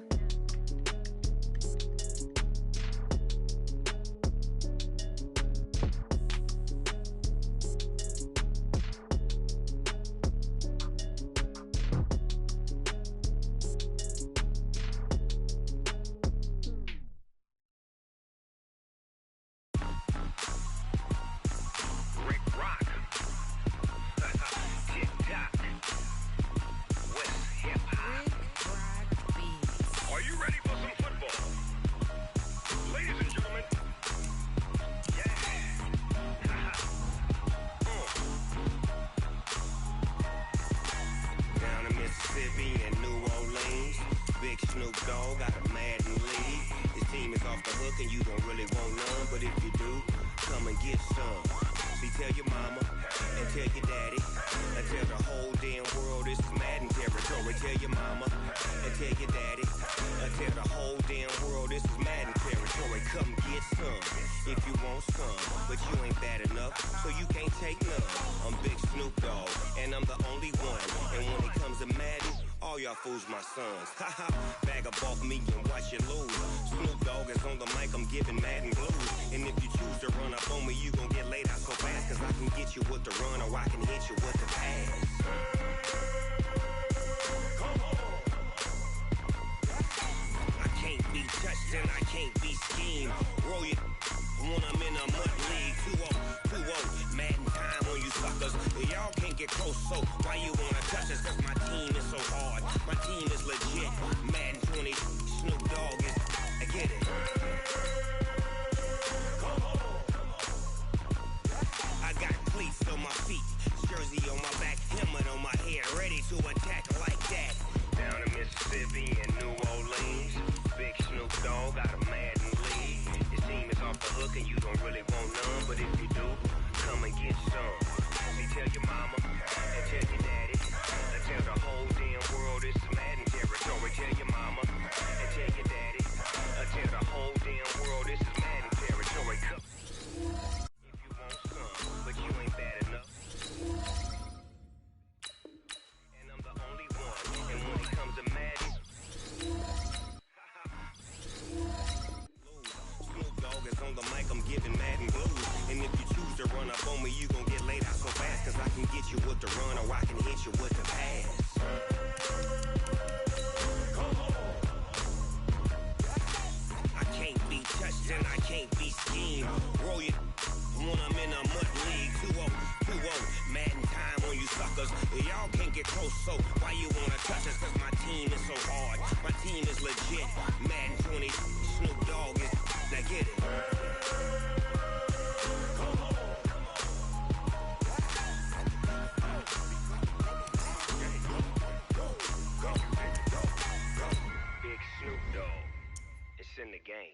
My sons, haha, bag up off me and watch you lose. Snoop Dogg is on the mic, I'm giving Madden blues. And if you choose to run up on me, you gon' get laid out so fast. Cause I can get you with the run or I can hit you with the pass. Come on. I can't be touched and I can't be schemed. Roll you when I'm in a mud league. 2-0, Madden time on you suckers. Y'all can't get close, so why you wanna touch us? Cause my team is so hard. My team is legit. Madden 20, Snoop Dogg is. I get it. Come on. I got cleats on my feet, jersey on my back, helmet on my head, ready to attack like that. Down in Mississippi and New Orleans, big Snoop Dogg got a Madden lead. His team is off the hook and you don't really want none, but if you do, come and get some. See, tell your mama and tell your daddy, and tell hit you with the run, or I can hit you with the pass. I can't be touched and I can't be schemed. Roll you when I'm in a mud league. 2-0, Madden time on you suckers. Y'all can't get close, so why you wanna touch us? Cause my team is so hard. My team is legit. Madden 20, Snoop Dogg is. Now get it. Big Snoop Dogg. It's in the game.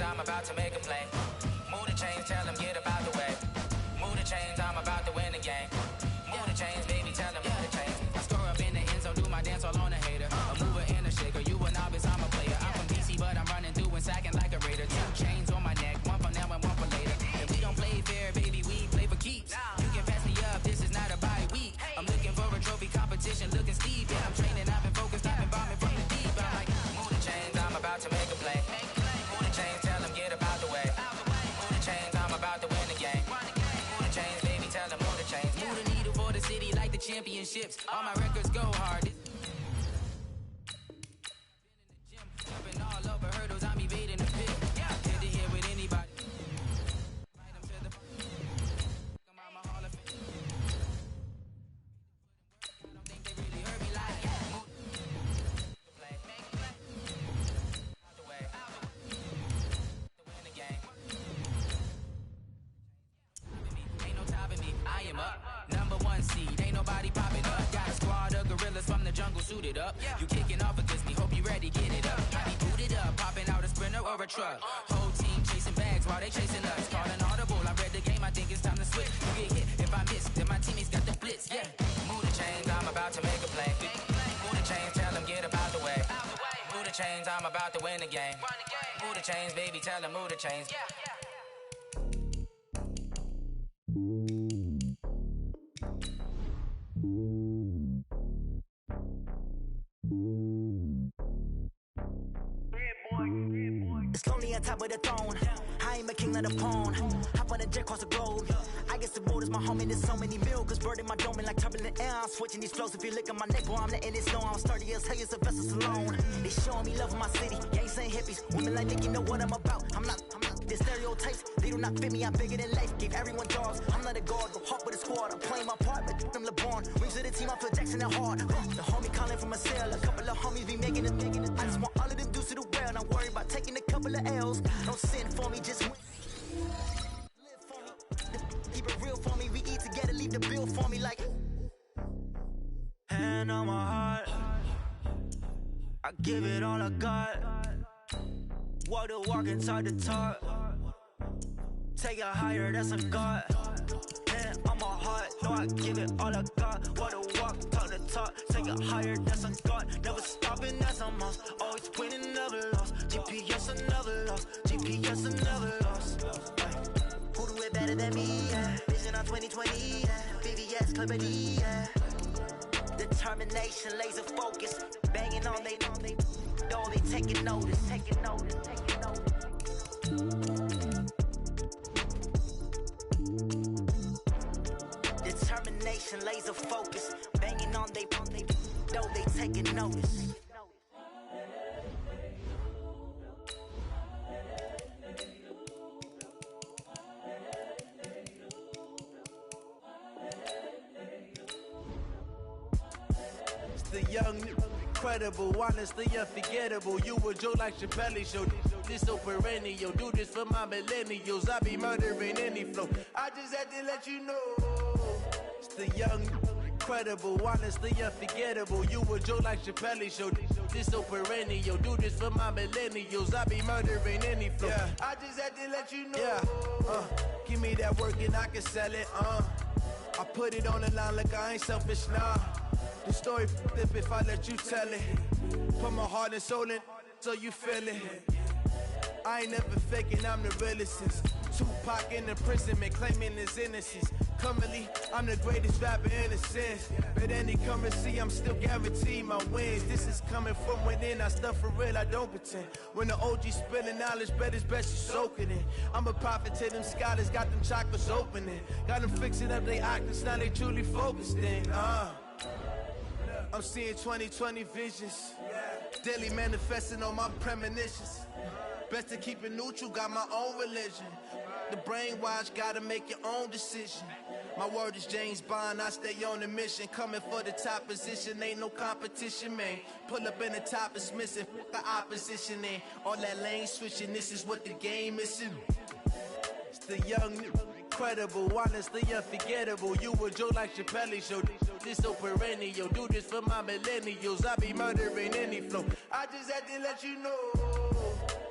I'm about to make a play. Move the chains, tell them get about the way. Move the chains, I'm about to win the game. Move the chains, baby, tell them move the chains. I score up in the end zone, do my dance all on a hater. A mover and a shaker, you a novice, I'm a player. I'm from DC, but I'm running through and sacking like a raider. 2 chains on my neck, one for now and one for later. If we don't play fair, baby, we play for keeps. You can pass me up, this is not a bye week. I'm looking for a trophy competition, looking steep. Yeah, I'm training, I've been focused, I've been bombing from the deep. I'm like, move the chains, I'm about to make a play. Move the chains, tell them get about the way. Move the chains, I'm about to win the game. Move the chains, baby, tell them move the chains. Move the needle for the city like the championships. All my records go hard. Jumping all over hurdles, I'm evading the pit. Head to head with anybody. Invite them to the come out my Hall of Fame. I don't think they really heard me like move play. Out the way. To win the game. Ain't no topping me. I am up. Number 1 seed. Ain't nobody popping up. Got a squad of gorillas from the jungle suited up. You kicking off against me. Hope you ready. Get it up. I be booted up. Popping out a sprinter or a truck. Whole team chasing bags while they chasing us. Calling audible. I read the game. I think it's time to switch. You get hit if I miss. Then my teammates got the blitz. Yeah. Move the chains. I'm about to make a play. Move the chains. Tell them get about the way. Move the chains. I'm about to win the game. Move the chains, baby. Tell them move the chains. It's lonely on top of the throne. I ain't a king of the pawn. Hop on a jet across the globe. I guess the road is my home and there's so many miracles burning my dome like turbulent air. I'm switching these flows. If you look at my neck, boy, I'm letting it slow. I'm sturdy as hell, it's a vessel alone. They showing me love in my city. Gang saying hippies. Women like Nick, you know what I'm about. I'm not. The stereotypes, they do not fit me. I'm bigger than life. Gave everyone dogs. I'm not a guard, go hard with a squad. I'm playing my part, but I'm LeBron. Wings of the team, I feel Jackson and hard. The homie calling from a cell. A couple of homies be making it. I just want all of them dudes to do well. Not worry about taking a couple of L's. Don't send for me, just win. Live for me. Keep it real for me. We eat together, leave the bill for me like. Hand on my heart. I give it all I got. Walk the walk and talk the talk. Take it higher, that's a God. Hand on my heart, no, I give it all I got. Walk the walk, talk the talk. Take it higher, that's a God. Never stopping, that's a must. Always winning, never lost. GPS, I never lost. GPS, I never lost. Who do it better than me? Yeah. Vision on 2020. Yeah. VVS, Clarity. Yeah. Determination, laser focus. Banging on they door, they taking notice. Taking notice. Taking notice. Determination, laser focus. Banging on they door, they taking notice. The young, incredible, honestly unforgettable. You a joke like Chappelle show. This so perennial. Do this for my millennials. I be murdering any flow. I just had to let you know. It's the young, incredible, honestly unforgettable. You a joke like Chappelle show. This so perennial. Do this for my millennials. I be murdering any flow. Yeah. I just had to let you know. Yeah. Give me that work and I can sell it. I put it on the line like I ain't selfish, nah. The story f***ed up if I let you tell it. Put my heart and soul in so you feel it. I ain't never faking, I'm the realest since Tupac in imprisonment, claiming his innocence. Currently, I'm the greatest rapper in a sense. But any currency, I'm still guaranteed my wins. This is coming from within, I stuff for real, I don't pretend. When the OG spilling knowledge, bet it's best you soak it in. I'm a prophet to them scholars, got them chakras opening. Got them fixing up their octaves, now they truly focused in. I'm seeing 2020 visions. Daily manifesting on my premonitions. Best to keep it neutral, got my own religion. The brainwash, gotta make your own decision. My word is James Bond, I stay on the mission. Coming for the top position, ain't no competition, man. Pull up in the top is missing, the opposition in. All that lane switching, this is what the game is. It's the young, incredible, honestly unforgettable. You a joke like Chappelle show. This so perennial, do this for my millennials. I be murdering any flow. I just had to let you know.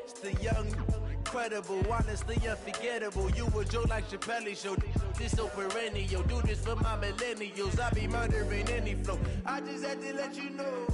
It's the young, incredible, honestly unforgettable. You a joke like Chappelle show. This so perennial, do this for my millennials. I be murdering any flow. I just had to let you know.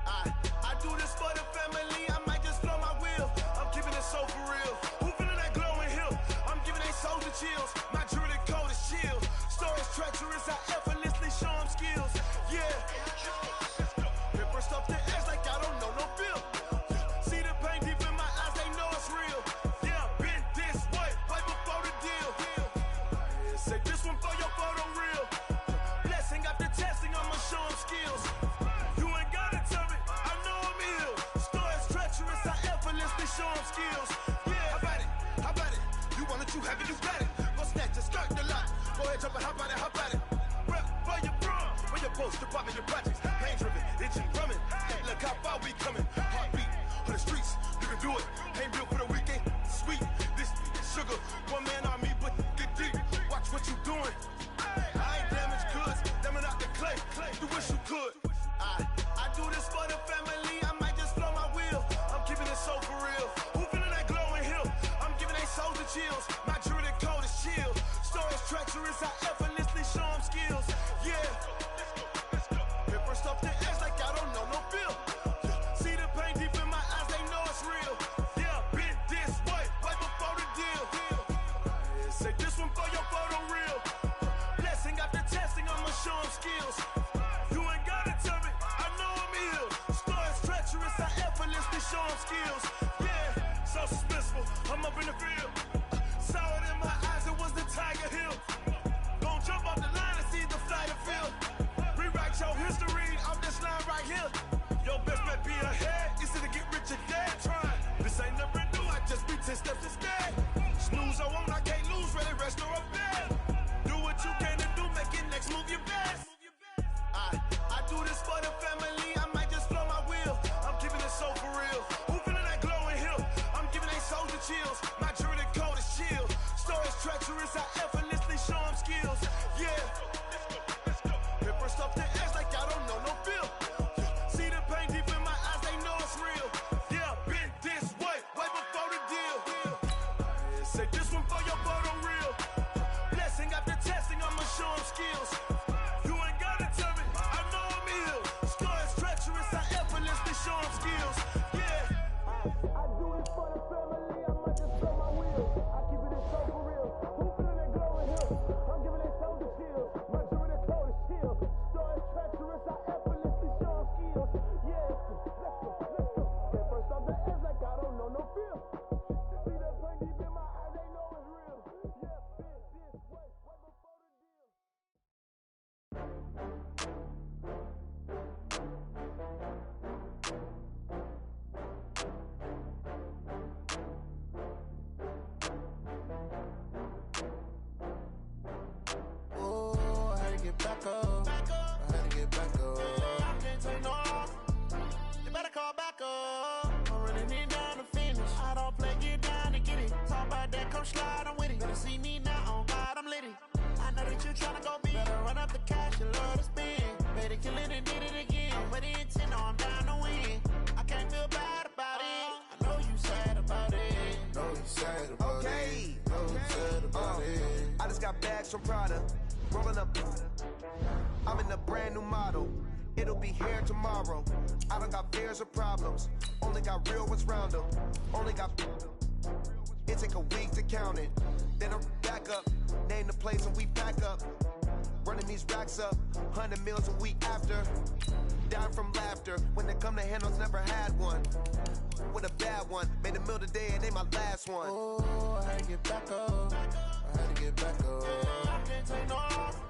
I do this for the family, I might just blow my wheel. I'm keeping it so for real. Who feeling that glowing hill? I'm giving they soldier chills. My jewelry coat is chill. Stories treacherous, I effortlessly show them skills. Yeah. Paper stuff the edge like I don't know no feel. See the pain deep in my eyes, they know it's real. Yeah, been this way, right before the deal. Say this one for your photo real. Blessing after testing, I'ma show them skills. You ain't gotta tell me, I know I'm ill. Stories treacherous, I effortlessly show them skills. Yeah, how about it? How about it? You want it, you have it, you got it. Go snatch it, skirt the lot. Go ahead, jump it, how about it? How about it? Rep for your bro, for your post, your pop, your projects. Pain driven, itching, drumming. Hey, look how far we coming. Heartbeat for the streets, you can do it. Ain't built for the weekend. Sweet, this sugar, one man army, but get deep. Watch what you doing. I ain't damaged goods, damn it out the clay. You wish you could. I do this for the family, I might just blow my wheel. I'm keeping it so for real. Who feeling that glowing hill? I'm giving they soldier chills. My jewelry coat is chill. Stories treacherous, I effortlessly show them skills. Yeah. Paper stuff the edge like I don't know no feel. See the pain deep in my eyes, they know it's real. Yeah, been this way, right before the deal. Say this one for your photo real. Blessing after testing, I'ma show them skills. You ain't gotta tell me, I know I'm ill. Stories treacherous, I effortlessly show them skills. Yeah, so suspenseful, I'm up in the field. Saw it in my eyes, it was the Tiger Hill. Gon' jump off the line and see the flight of field. Rewrite your history off this line right here. Your best bet be ahead, it's to get rich or dead trying. This ain't never new, I just be 10 steps instead. Snooze I won't, I can't lose, ready, rest or up bed. Do what you can to do, make it next move your best. I do this for the family, I might just blow my wheel. I'm keeping it so for real. Who feeling that glowing hill? I'm giving they soldier chills. My jewelry coat is chill. Stories treacherous, I effortlessly show them skills. Yeah. Paper stuff the edge like I don't know no feel. See the pain deep in my eyes, they know it's real. Yeah, been this way, right before the deal. Say this one for your photo real. Blessing after testing, I'ma show them skills. You ain't gotta tell me, I know I'm ill. Stories treacherous, I effortlessly show them skills. Yeah. I do it for the family, I might just blow my wheel. I keep it so for real. Who feeling that glowing hill? I'm giving they soldier chills. My jewelry coat is chill. Stories treacherous, I effortlessly show them skills. Yeah. Let's go. Get first off the edge like I don't know no feel. See the pain deep in my eyes, they know it's real. Yeah, been this way, right before the deal. Oh, I had to get back up. I had to get back up. I can't take no loss. You better call back up. I'm running it down to finish. I don't play, get down and get it. Talk about that, come slide, I'm with it. Better see me now, on God, I'm litty. I know that you tryna go be. Better run up the cash and love to spend. Better kill it and did it again. But the intent, no, I'm down to win. I can't feel bad about it. I know you sad about it. Know you sad about it. Know you sad about it. I just got bags from Prada. Rolling up. I'm in a brand new model. It'll be here tomorrow. I don't got fears or problems. Only got real ones round them. Only got. It take a week to count it. Then I'm back up. Name the place and we pack up. Running these racks up. 100 meals a week after. Dying from laughter. When they come to handles, never had one. With a bad one. Made a meal today and ain't my last one. Oh, I had to get back up. I had to get back up. I can't take no off.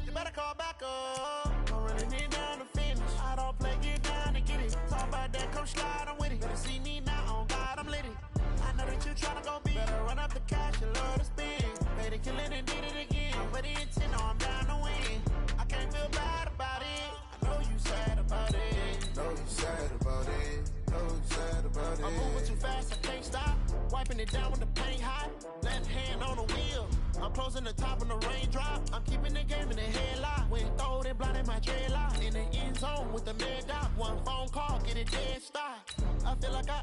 You better call back up. I'm running it down to finish. I don't play, get down and get it. Talk about that, come slide, I'm with it. Better see me now, on God, I'm lit it. I know that you tryna go be. Better run up the cash and love to spend. Better kill it and did it again. But the intent, no, I'm down to win. I can't feel bad about it. I know you sad about it. Know you sad about it. Know you sad about it. I'm moving too fast, I can't stop. Wiping it down with the paint hot. Left hand on the wheel. I'm closing the top on the raindrop. I'm keeping the game in the headlock. When throwed and blinded my dreadlock. In the end zone with the mad dot. One phone call, get it dead stop. I feel like I.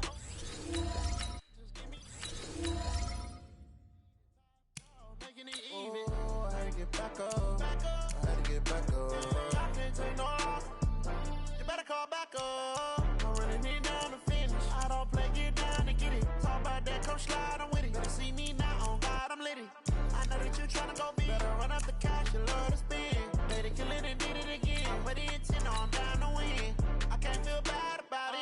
Making it even. Oh, I had to get back up. I had to get back up. I can't take no off. You better call back up. I'm running it down to finish. I don't play, get down and get it. Talk about that, come slide, I'm with it. Better see me now, on God, I'm lit it. I know that you tryna go be. Better run up the cash and love to spend. Better kill it and did it again. But the intent, no, I'm down to win. I can't feel bad about it.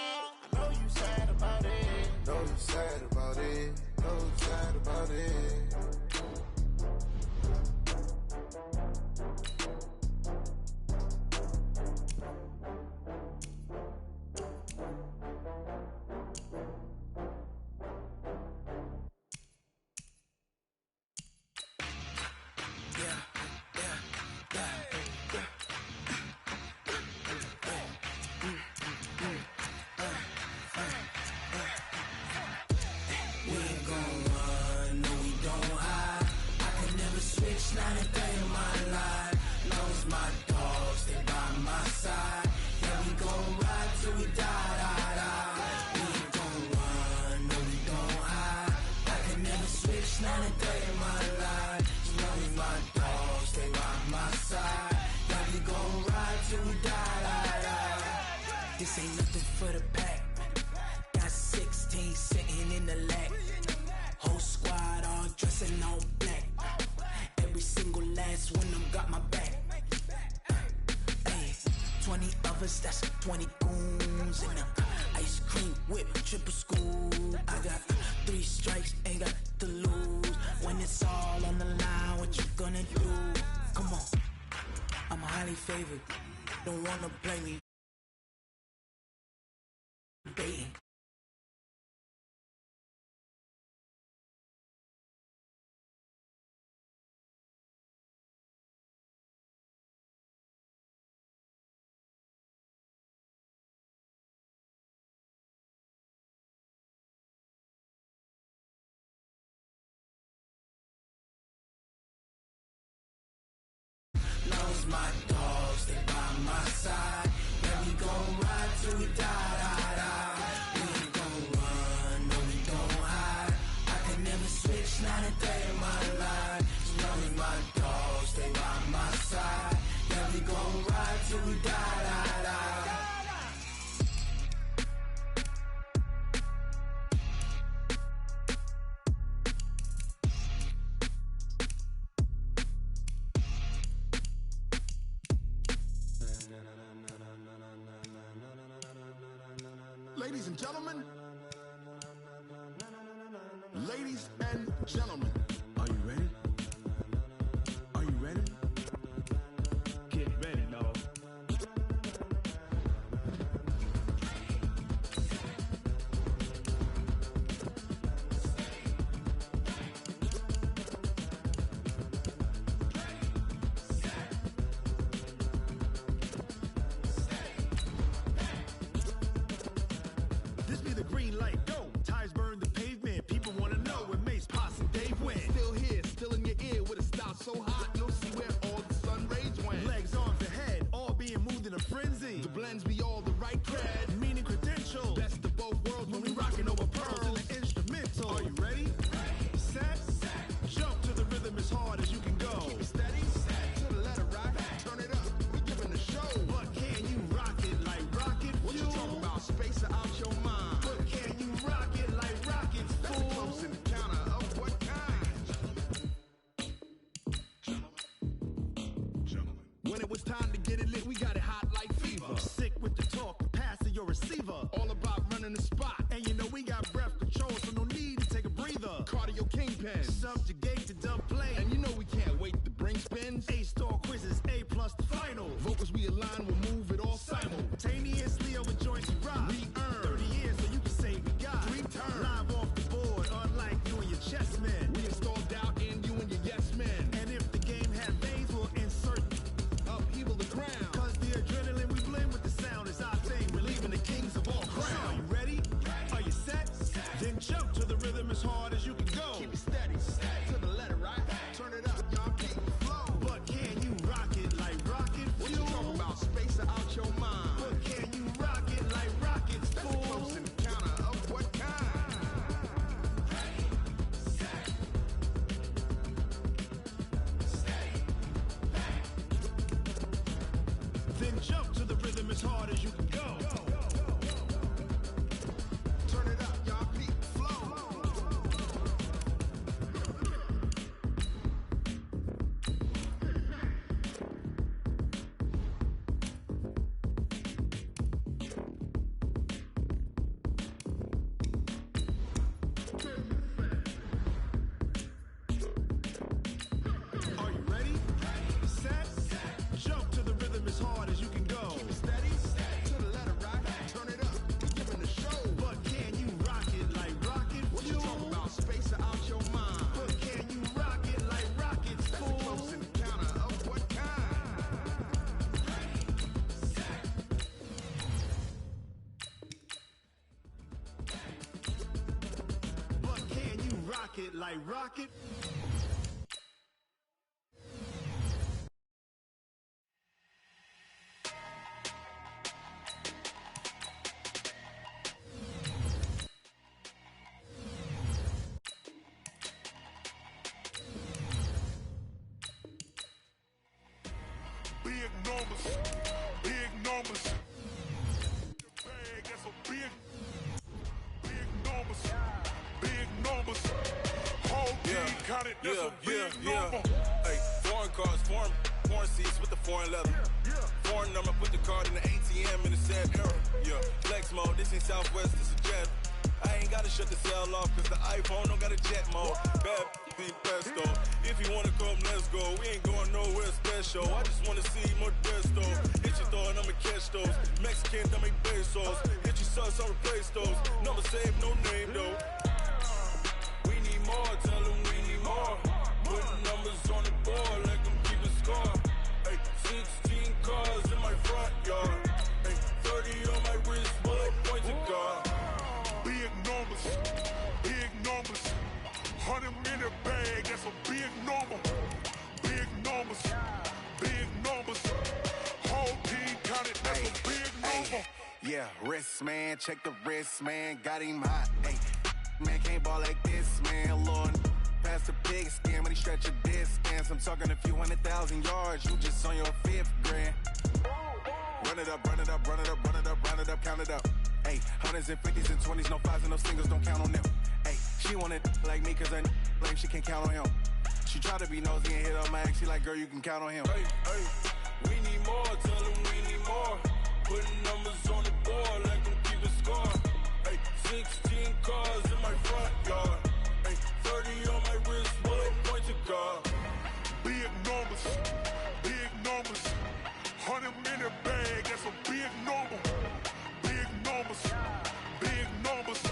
I know you sad about it. Know you sad about it. Know you sad about it. This ain't nothing for the pack. Got 16 sitting in the lap. Whole squad all dressing all black. Every single last one of them got my back. Hey, 20 of us, that's 20 goons in the ice cream whip, triple school. I got 3 strikes, ain't got to lose. When it's all on the line, what you gonna do? Come on, I'm highly favored. Don't wanna play me. Baiting. Love's my dogs, they by my side. Yeah, we gon' ride till we die. We ain't gon' run, no, we gon' hide. I can never switch, not a day in my life. Love's my dogs, they by my side. Yeah, we gon' ride till we die. Ladies and gentlemen, ladies and gentlemen, are you ready? Are you ready? Get ready, no. This be the green light, go. Ties burn the pavement. People wanna know where Mace, Posse, Dave went. Still here, still in When it was time to get it lit, we got it hot like fever. Sick with the talk, passing your receiver. All about running the spot. And you know we got breath control, so no need to take a breather. Cardio kingpin, subjugate to dub play. And you know we can't wait to bring spins. A-star quizzes, A+ the final. Vocals we align, we'll move it all simultaneously over joints we rock. We earn 30 years, so you can say we got 3 turns. Live off the board, unlike you and your chess men. We installed doubt in you and your yes men. And if the game had veins, we'll insert upheaval the ground. Cause the adrenaline we blend with the sound is our thing. We're leaving the kings of all crowns. So are you ready? Are you set? Then jump to the rhythm as hard as you can go. Keep it steady, to the letter, right? Turn it up, y'all keep it flow. But can you rock it like rocket fuel? What you talking about? Space out your mind. But can you rock it like rockets, fool? Close encounter of what kind? Then jump to the rhythm as hard as you can go. Turn it up, y'all peak flow. Are you ready? Set? Jump to the rhythm as hard as you can go. Keep it steady, to the letter, right? Turn it up, we giving the show. But can you rock it like rocket fuel? What you talking about? Space out your mind. But can you rock it like rockets, fool? Close encounter of what kind? But can you rock it like rocket? Big numbers, big numbers. Bag, that's a big numbers, big numbers. Whole team counted, that's a big number. Hey, foreign cars, foreign seats with the foreign leather. Foreign number, put the card in the ATM in the sad era. Yeah, flex mode, this ain't Southwest, this is jet. I ain't gotta shut the cell off, cause the iPhone don't got a jet mode. Bad be pesto. If you wanna come, let's go. We ain't going nowhere special. I just wanna see more desto. Hit your throw and I'ma catch those. Mexican, I make pesos. Hit your sus, I'll replace those. Number save, no name though. We need more, tell them we need more. Putting numbers on the board, like them keeping score. Hey, 16 cars in my front yard. Hey, 30 on my wrist, bullet pointed car. Big numbers, big numbers. 100 in the bag, that's a big number. Big numbers, big numbers. Whole team counted, that's a big number. Yeah, wrist man, check the wrist man, got him hot. Hey, man can't ball like this, man. Lord, past the pig skin when he stretch a distance. I'm talking a few 100,000 yards, you just on your 5th grand. Run it up, run it up, run it up, run it up, run it up, count it up. Hey, 100s and 50s and 20s, no 5s and no singles, don't count on them. Hey, she wanted like me cause I like she can't count on him. She tried to be nosy and hit up my ex, she like, girl, you can count on him. Hey, hey, we need more, tell them we need more. Putting numbers on the board, like them keeping score. Hey, 16 cars in my front yard. Hey, 30 on my wrist, bullet pointed car. Big numbers, big numbers. 100 in the bag, that's a big number. Big numbers, big numbers.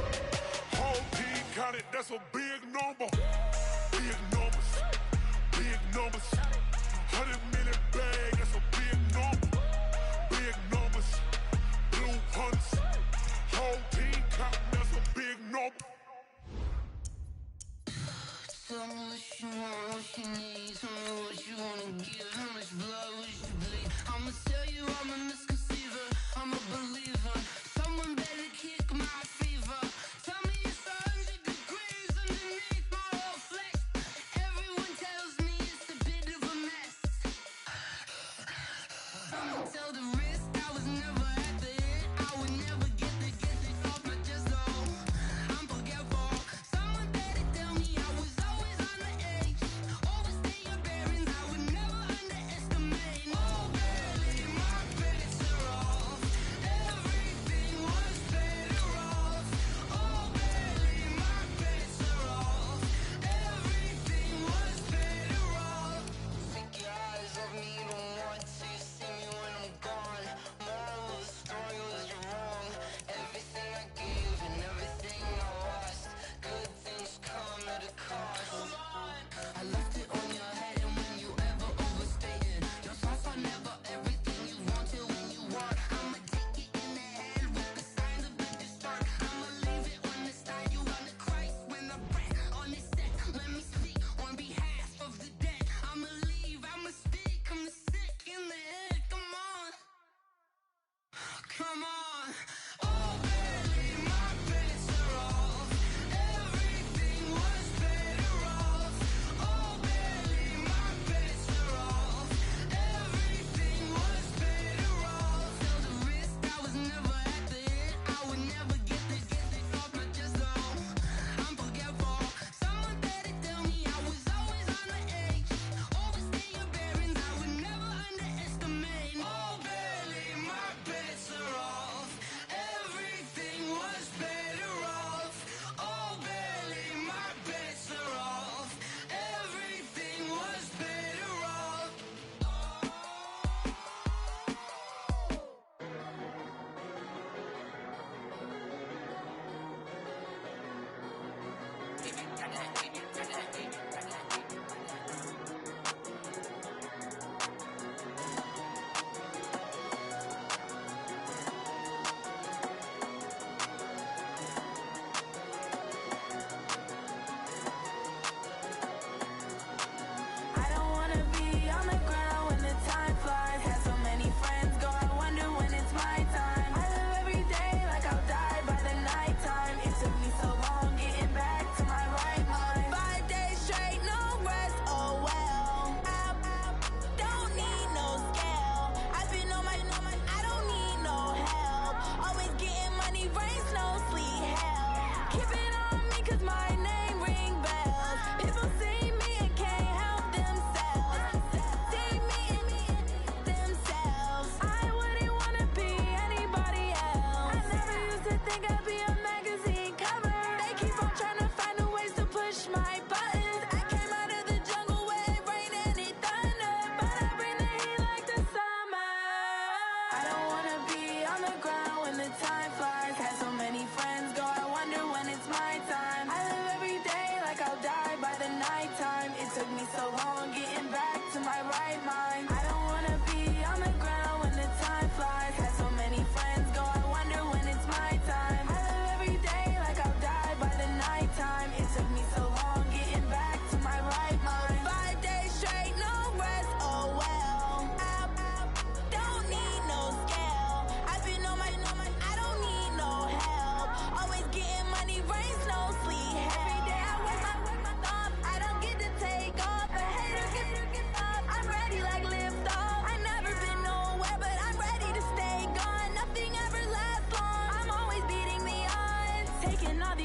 Whole team counted, that's a big number. Big numbers, big numbers. 100 in the bag, that's a big number. Big numbers, blue hunts. Whole team counting, that's a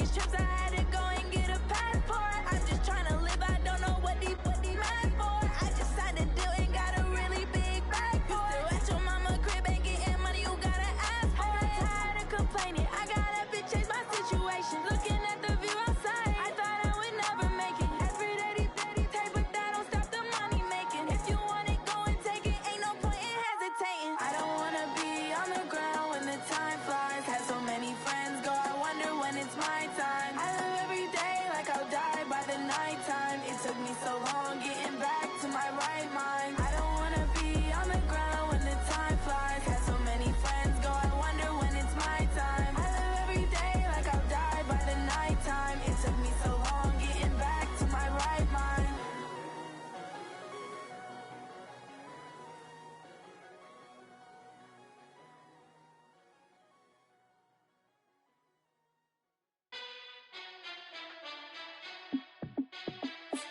these trips, I had to go and get a passport. I'm just trying to live, I don't know what these mad for. I just signed a deal and got a really big bag for it. You still at your mama crib and getting money, you gotta ask for it. I'm tired of complaining, I gotta change my situation. Looking at the view outside, I thought I would never make it. Every day these take, but that don't stop the money making. If you want it, go and take it, ain't no point in hesitating. I don't wanna be on the ground when the time flies. Had so many friends go, I wonder when it's my time. I live every day like I'll die by the nighttime. It took me so long getting back to my right mind. I don't wanna be on the ground when the time flies. Had so many friends go, I wonder when it's my time. I live every day like I'll die by the nighttime. It took me so long getting back to my right mind.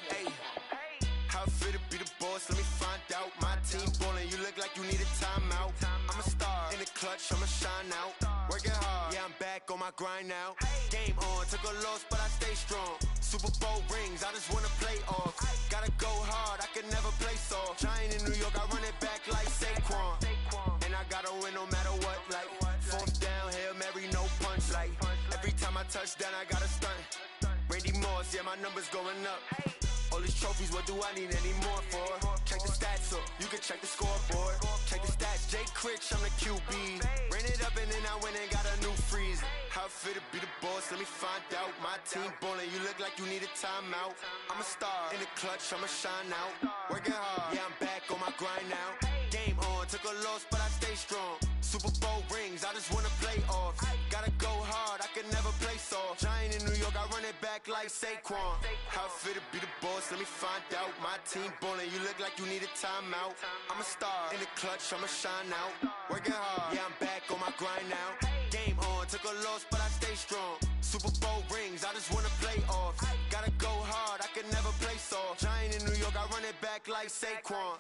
Hey, how it feel to be the boss? Let me find out. My team ballin', you look like you need a timeout. I'm a star in the clutch, I'ma shine out. Working hard, yeah, I'm back on my grind now. Game on, took a loss, but I stay strong. Super Bowl rings, I just wanna play off. Gotta go hard, I can never play soft. Giant in New York, I run it back like Saquon. And I gotta win no matter what, like fourth down, Hail Mary, no punch. Like every time I touch down, I gotta stunt. Randy Moss, yeah, my numbers going up. All these trophies, what do I need any more for? Check the stats up, you can check the scoreboard. Check the stats, Jake Critch, I'm the QB. Ran it up and then I went and got a new freeze. How it feel to be the boss, let me find out. My team ballin', you look like you need a timeout. I'm a star in the clutch, I'ma shine out. Working hard, yeah, I'm back on my grind now. Game on, took a loss, but I stay strong. Super Bowl rings, I just wanna play off. Gotta go hard, I can never play soft. Giant in New York, I run it back like Saquon. How it feel to be the boss, let me find out. My team ballin', you look like you need a timeout. I'm a star in the clutch, I'ma shine out. Working hard, yeah, I'm back on my grind now. Game on, took a loss, but I stay strong. Super Bowl rings, I just wanna play off. Gotta go hard, I can never play soft. Giant in New York, I run it back like Saquon.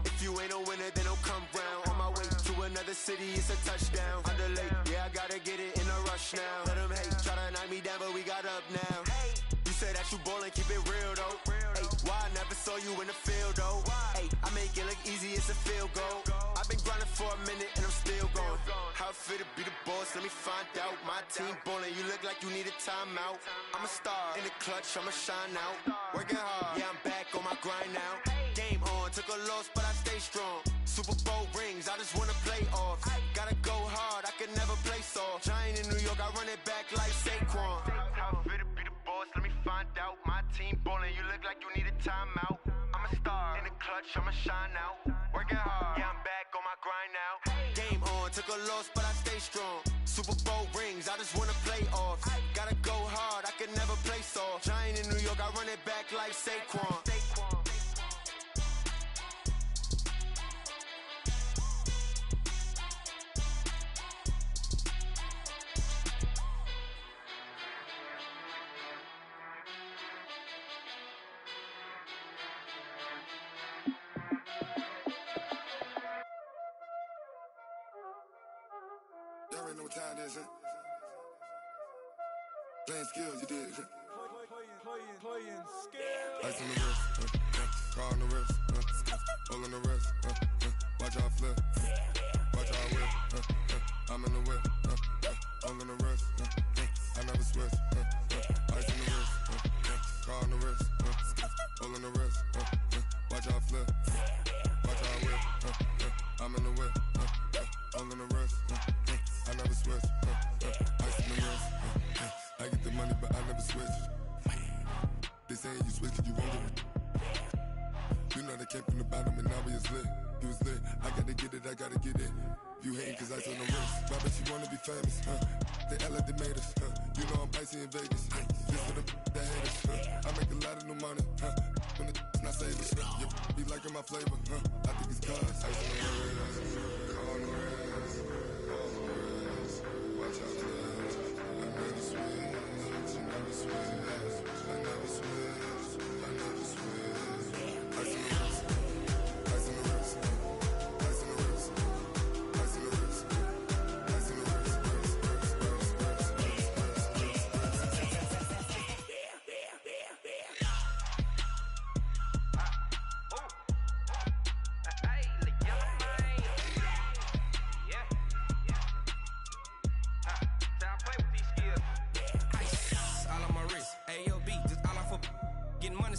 If you ain't a winner, then don't come round. On my way to another city, it's a touchdown. Underlay, yeah, I gotta get it in a rush now. Let them hate, try to knock me down, but we got up now. You say that you ballin', keep it real though. Hey, why I never saw you in the field though? Hey, I make it look easy, it's a field goal. I've been grinding for a minute and I'm still going. How it feel to be the boss, let me find out. My team ballin', you look like you need a timeout. I'm a star in the clutch, I'ma shine out. Working hard, yeah, I'm back on my grind now. Game on, took a loss, but I stay strong. Super Bowl rings, I just wanna play off. Gotta go hard, I can never play soft. Giant in New York, I run it back like Saquon. How it feel to be the boss, let me find out. My team ballin', you look like you need a timeout. I'm a star in the clutch, I'ma shine out. Working hard, yeah, I'm back on my grind now. Game on, took a loss, but I stay strong. Super Bowl rings, I just wanna play off. Gotta go hard, I can never play soft. Giant in New York, I run it back like Saquon. Y'all already know what time it is, huh? Playing skills, you did, huh? Playing skills. Ice on the wrist, car on the wrist, hole on the wrist, watch out flip, watch out whip, I'm in the whip, hole on the wrist, I never switch, ice on the wrist, car on the wrist, hole on the wrist, watch out flip, watch out whip, I'm in the whip, hole on the wrist, I never switch, ice on the wrist, I get the money but I never switch. They saying you switch cause you won't get it. You know they came from the bottom and now we is lit. You was lit, I gotta get it, I gotta get it. You hating cause ice on the wrist. Why bet you wanna be famous, They act like they made us, You know I'm icy in Vegas, Just for the that haters, I make a lot of new money, When the not savers, You be liking my flavor, I think it's cause ice on the wrist, car on the wrist, all on the wrist. Watch out for this, I never switch, you never switch. I never switch, I never switch. Ice in the wrist, ice in the wrist, ice in the wrist, ice in the wrist, ice in the wrist,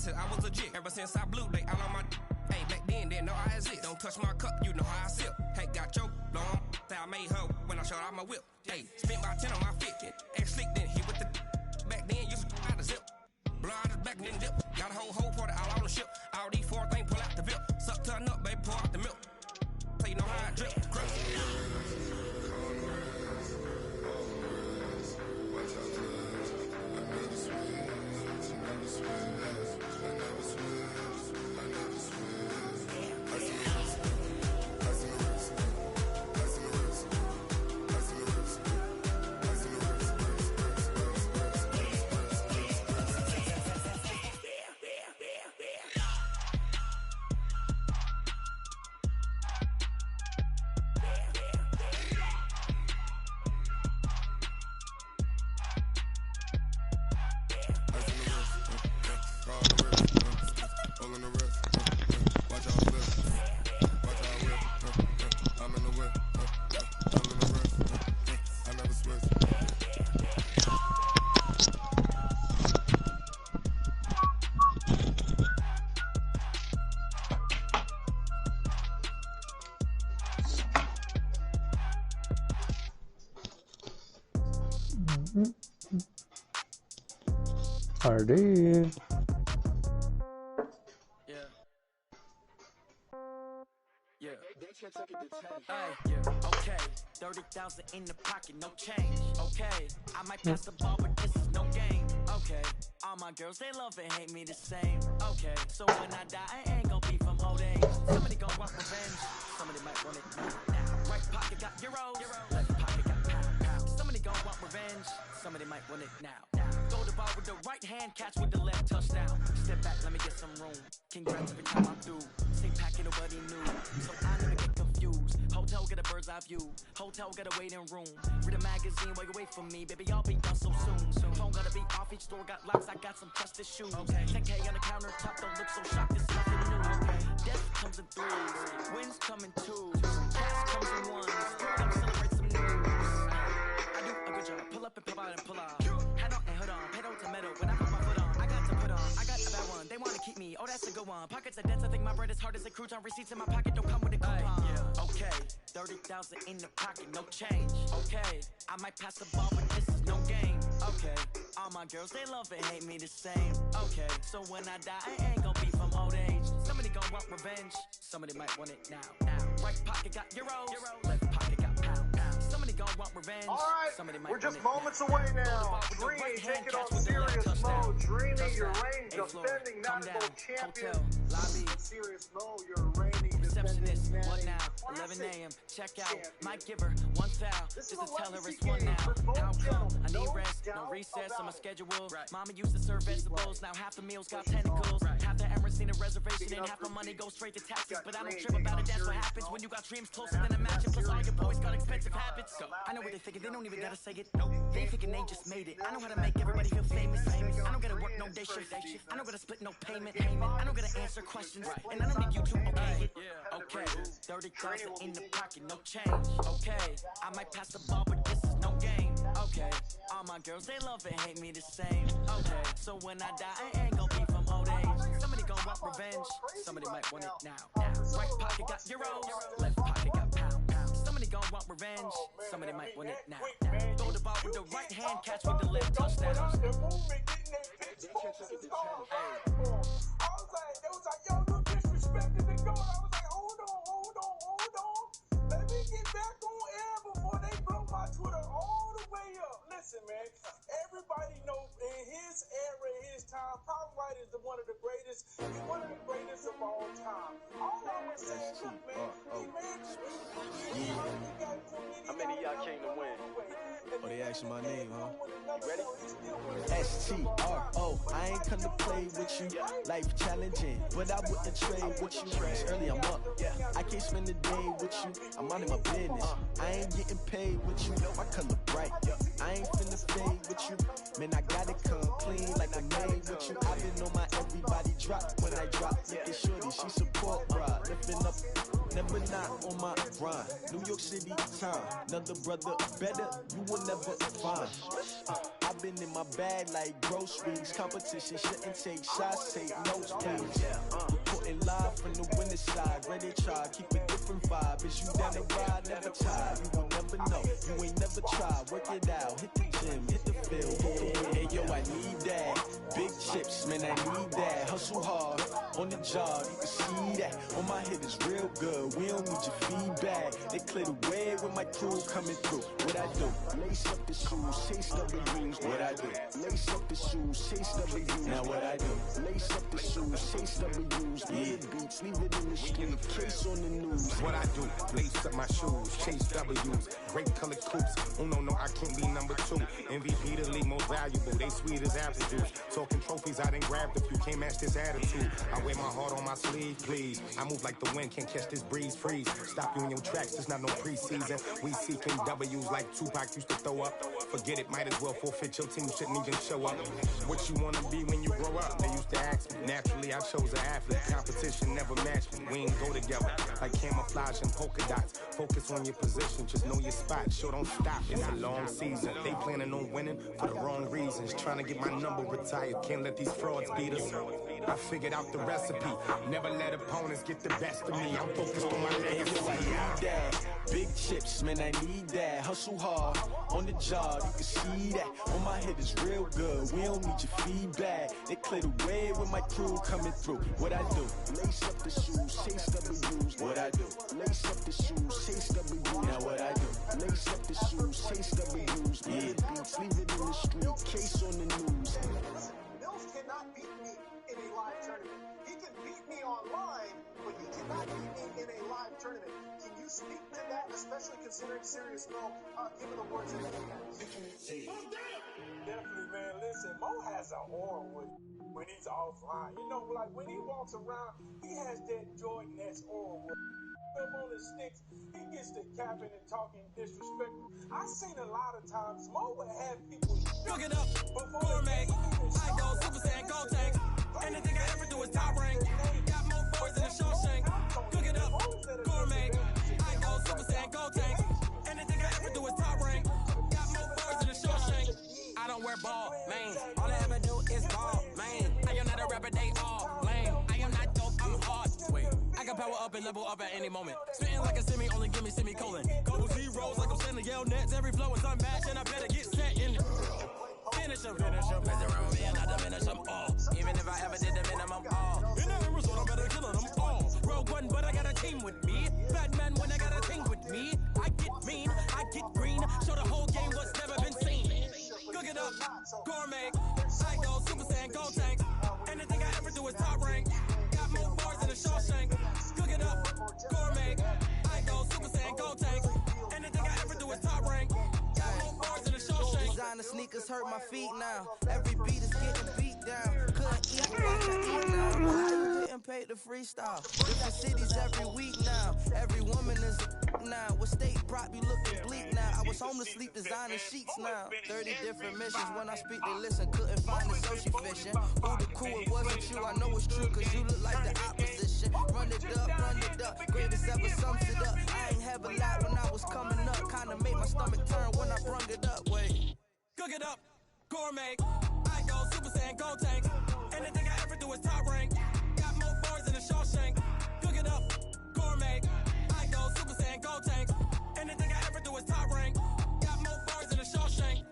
since I was a jit. Ever since I blew, they all on my. Hey, back then, didn't know I exist. Don't touch my cup, you know how I sip. Hey, got choked, long. Say I made her when I showed out my whip. Hey, spent my 10 on my 50. Ex-slick, then hit with the. Back then, used to out the zip. Blow out his back and then dip. Got a whole party all on the ship. All these 4 things pull out the VIP. Suck turn up, baby, pour out the milk. So you know how I drip. Crush. RRD. Okay, 30,000 in the pocket, no change. Okay, I might pass the ball, but this is no game. Okay, all my girls, they love and hate me the same. Okay, so when I die, I ain't gon' be from old age. Somebody gon' want revenge, somebody might want it now. Right pocket got euros, left pocket got pound. Somebody gon' want revenge, somebody might want it now. Go to ball with the right hand, catch with the left, touchdown. Step back, let me get some room. Congrats every time I'm through. Same packet, nobody knew, so I never get confused. Hotel get a bird's eye view. Hotel got a waiting room. Read a magazine while you wait for me, baby. I'll be done so soon. Phone gotta be off. Each store got locks. I got some trusted shoes. 10K on the countertop. Don't look so shocked. It's nothing new. Death comes in threes. Wins come in twos. Cash comes in ones. Come celebrate some news. I do a good job. Pull up and pop out and pull out. Head on and hood on. Pedal to metal. When I put my foot on, I got to put on. I got a bad one. They wanna keep me. Oh, that's a good one. Pockets are dense. I think my bread is hard as a crouton. Receipts in my pocket don't come with a coupon. Okay, 30,000 in the pocket, no change. Okay, I might pass the ball, but this is no game. Okay, all my girls, they love and hate me the same. Okay, so when I die, I ain't gon' be from old age. Somebody gon' want revenge, somebody might want it now. Right pocket got euros, left pocket got pound. Somebody gon' want revenge. All right, somebody might we're just want moments away now. Dreamy, take it on serious mode. Dreamy, your reigning defending national champion. Lobby. Serious mode, you're reigning receptionist. What now? 11 a.m. Check out. Might give her one foul. Just to tell her it's one now. Outcome. I need rest. No recess on my schedule. Mama used to serve vegetables. Now half the meals got tentacles. Half the Emirates need a reservation and half my money goes straight to taxes. But I don't trip about it. That's what happens when you got dreams closer than a match. Plus all your boys got expensive habits. I know what they thinking. They don't even gotta say it. They thinking they just made it. I know how to make everybody feel famous. I don't gotta work no day shift. I don't gotta split no payment. I don't gotta answer questions. And I don't need you to okay it. Okay, 30,000 in the pocket, no change. Okay, I might pass the ball, but this is no game. Okay, all my girls, they love and hate me the same. Okay, so when I die, I ain't gon' be from old age. Somebody gon' want revenge, somebody might want it now. Right pocket got euros, left pocket got pound. Somebody gon' want revenge, somebody might want it now. Throw the ball with the right hand, catch with the left, touchdown. I was like, yo, you disrespecting the goal. I was like, hold on. Let me get back on air before they blow my Twitter all the way up. Listen, man, everybody know in his era, his time, Pop White is one of the greatest. He's one of the greatest of all time. All I was saying, look, man, he made How many of y'all came to win? Oh, they asking my name, huh? You ready? STRO. I ain't come to play with you. Life challenging, but I wouldn't trade with you. It's early, I'm up. I can't spend the day with you. I'm minding my business. I ain't getting paid with you. My color bright. I ain't finna fade with you. Man, I gotta come clean like I made with you. I've been on my everybody drop when I drop. Look at shorty, she support ride. Lifting up, never not on my grind. New York City time. Another brother better, you will never find. I've been in my bag like groceries. Competition shouldn't take shots, take notes, please. Reporting live from the winter side, ready to try, keep a different vibe. Is you down the ride, never tired, you will never know. You ain't never tried, work it out, hit the gym, hit the field. Hey yo, I need that. Big chips, man, I need that. Hustle hard, on the job, you can see that. On my head is real good, we don't need your feedback. They clear the way with my crew coming through. What I do? Lace up the shoes, chase W's. What I do? Lace up the shoes, chase W's. Now what I do? Lace up the shoes, chase W's. Yeah, beats, leave it in the street, case on the news. What I do? Lace up my shoes, chase W's. Great colored coops. Oh no, I can't be number 2. MVP the league most valuable. They sweet as apple juice. Talking trophies, I didn't grab the few. Can't match this attitude. I wear my heart on my sleeve, please. I move like the wind, can't catch this breeze. Freeze. Stop you in your tracks. It's not no preseason. We seeking W's like Tupac used to throw up. Forget it, might as well forfeit your team. Shouldn't even show up. What you wanna be when you grow up? They used to ask me. Naturally, I chose an athlete. Competition never matched me. We ain't go together like camouflage and polka dots. Focus on your position, just know your spot. Sure, don't stop. It's a long season. They planning on winning for the wrong reasons. Trying to get my number retired. Can't let these frauds beat us. I figured out the recipe. Never let opponents get the best of me. I'm focused on my legacy. I need that. Big chips, man, I need that. Hustle hard, on the job, you can see that. On my head is real good, we don't need your feedback. They clear the way with my crew coming through. What I do? Lace up the shoes, chase W's. What I do? Lace up the shoes, chase W's. Now what I do? Lace up the shoes, chase W's. Yeah, beats, leave it in the street, case on the news. Mills cannot beat me in a live tournament. He can beat me online, but he cannot beat me in a live tournament. Can you speak to that, especially considering Serious Mo, given the words that he has? Definitely, man. Listen, Mo has an aura when he's offline. You know, like when he walks around, he has that Jordan-esque aura. Up on his sticks, he gets to capping and talking disrespectful. I've seen a lot of times Mo would have people cook it up, gourmet. I go Super Saiyan, go tank. Anything I ever do is top rank. Got more boys in the Shawshank. Cook it up, gourmet. I go Super Saiyan, go tank. Anything I ever do is top rank. Got more boys in the Shawshank. I don't wear ball, man. All I ever do is ball, man. I am not a rapper, they all lame. I am not dope, I'm hard. Wait, I can power up and level up at any moment. Spitting like a semi, only give me semicolon. Couple zeros like I'm sending yell nets. Every flow is unmatched, and I better get set in. Finish them. Mess around with me and I diminish them all. Even if I ever did the minimum all. In that result, I better kill them all. Rogue One, but I got a team with me. Batman when I got a team with me. I get mean, I get green. Show the whole game what's never been seen. Cook it up, gourmet. I go Super Saiyan, go tank. Anything I ever do is top rank. Got more bars in the Shawshank. Cook it up, gourmet. I go Super Saiyan, go tank. Anything I ever do is top rank. Got more bars in the Shawshank. Designer sneakers hurt my feet now. Every beat is getting beat down. Couldn't eat like I eat now. How you getting paid to freestyle? Different cities every week now. Every woman is a now. What state prop you looking bleak now? I was home to sleep designer sheets now. 30 different missions. When I speak, they listen. Couldn't find it, so she fishing. Who the cool, it wasn't you. I know it's true, cause you look like the opposition. Run it up. Greatest ever sums it up. I ain't have a lot when I was coming up. Kinda made my stomach turn when I brung it up. Wait. Cook it up, gourmet. I go Super Saiyan, go tank. Anything I ever do is top rank. Got more bars in the Shawshank. Cook it up, gourmet. I go Super Saiyan, go tank. Anything I ever do is top rank. Got more bars in the Shawshank.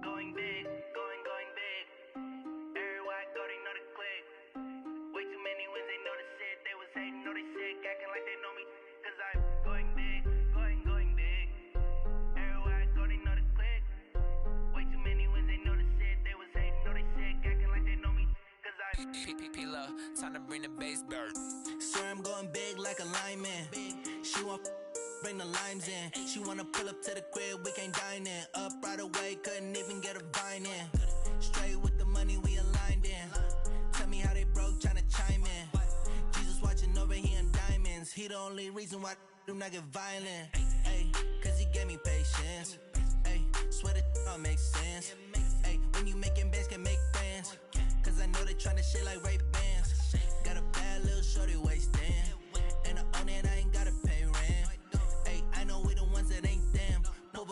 Going big, going big. Everywhere I go, they know the click. Way too many wins, they know the shit. They was hating, know they sick, acting like they know me. Cause I'm going big, going big. Everywhere I go, they know the click. Way too many wins, they know the shit. They was hating, know they sick, acting like they know me. Cause I'm P-P-P-Love, time to bring the bass bird. Swear I'm going big like a lineman. She want bring the limes in. She wanna pull up to the crib, we can't dine in. Up right away, couldn't even get a vine in. Straight with the money, we aligned in. Tell me how they broke, tryna chime in. Jesus watching over here in diamonds. He the only reason why do not get violent. Ay, cause he gave me patience. Ay, swear that all makes sense. Ay, when you making bands, can make friends. Cause I know they tryna shit like Ray-Bans. Got a bad little shorty wasting. And I own it, I ain't gotta pay rent.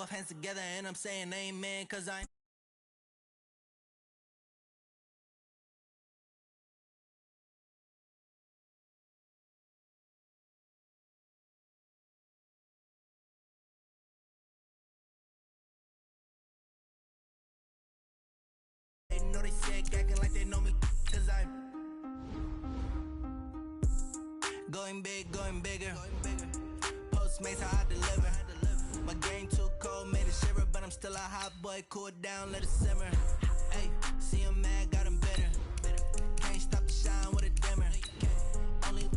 both hands together and I'm saying amen, cause I know they sick, acting like they know me, cause I'm going big, going bigger. Postmates how I deliver. My game too cold, made it shiver, but I'm still a hot boy. Cool it down, let it simmer. Hey, see him mad, got him bitter. Can't stop the shine with a dimmer. Only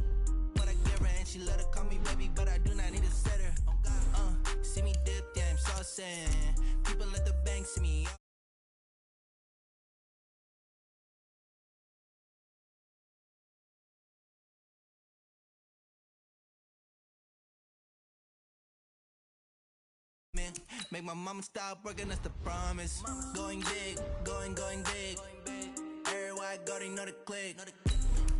what I give her, and she let her call me baby, but I do not need a sitter. See me dip, yeah, I'm saucing. People at the bank see me. Make my mama stop working, that's the promise. Going big, going big. Everywhere I go, they know the click.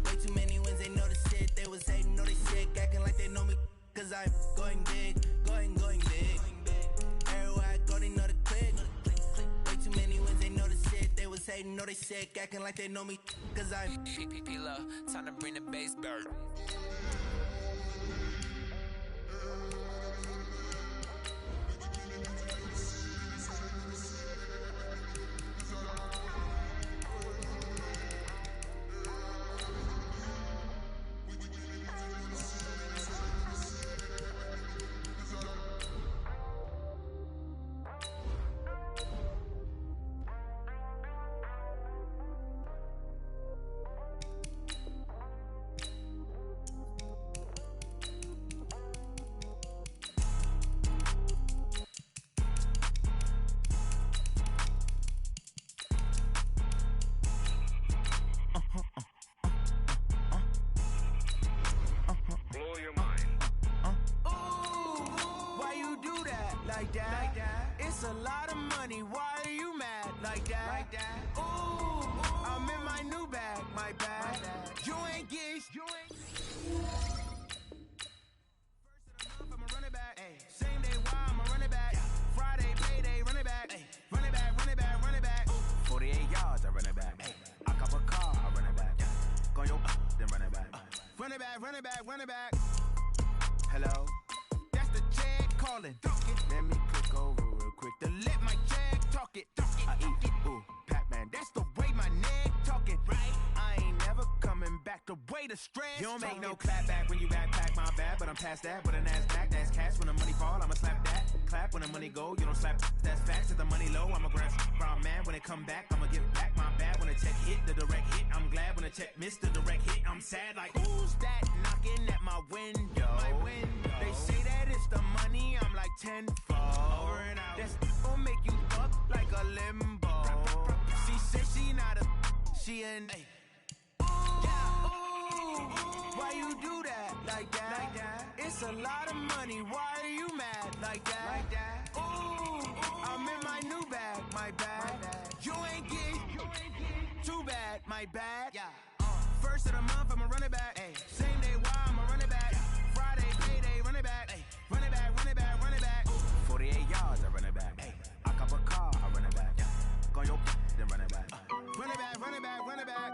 Way too many wins, they know the shit. They was hating, know they sick, acting like they know me. Cause I'm going big, going big. Everywhere I go, they know the click. Way too many wins, they know the shit. They was hating, know they sick, acting like they know me. Cause I'm P-P-P-Love, time to bring the bass bird. It's a lot of money, why are you mad like that? Ooh, I'm in my new bag, my bag. You ain't getting First of the month, I'ma run it back. Same day, why I'ma run it back. Friday, payday, run it back. Run it back, run it back, run it back. 48 yards, I run it back. I cop a car, I run it back. Go on your then run it back. Run it back, run it back, run it back. Hello? That's the check calling. Let me click over real quick To let my check talk it. I eat, ooh, Pac-Man, That's the way my neck talking. Right? I ain't never coming back. The way the stress. You don't make no clap back when you backpack, my bad, but I'm past that. With an ass back, that's cash. When the money fall, I'ma slap that. Clap when the money go, you don't slap. That's facts. If the money low, I'ma grab from man. When it come back, I'ma give back my bad. When the check hit, the direct hit, I'm glad. When the check missed the direct hit, I'm sad like who's that knocking at my window? My window. They say that it's the money, I'm like tenfold. Over and out. That's gon' make you fuck like a limbo. She said she not a, she an why you do that like that? It's a lot of money, why are you mad like that? Ooh, I'm in my new bag, my bag. You ain't getting too bad, my bad. First of the month, I'ma run it back. Same day, why I'ma run it back. Friday, payday, run it back. Run it back, run it back, run it back. 48 yards, I run it back. I cop a car, I run it back. Go on your then run it back. Run it back, run it back, run it back.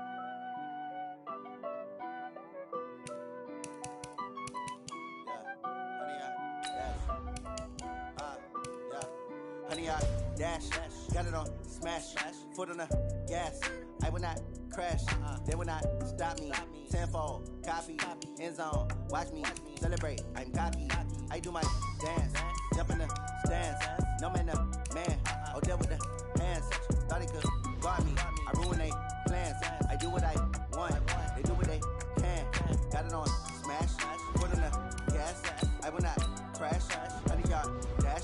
Honey, I dash, got it on smash, foot on the gas. I will not crash, they will not stop me. Tenfold, copy, end zone, watch me celebrate. I'm cocky, I do my dance, jump in the stands. No man, the man, oh, deal with the hands. Thought he could guard me, I ruin they plans. I do what I want, they do what they can. Got it on smash, foot on the gas. I will not crash, honey, y'all dash,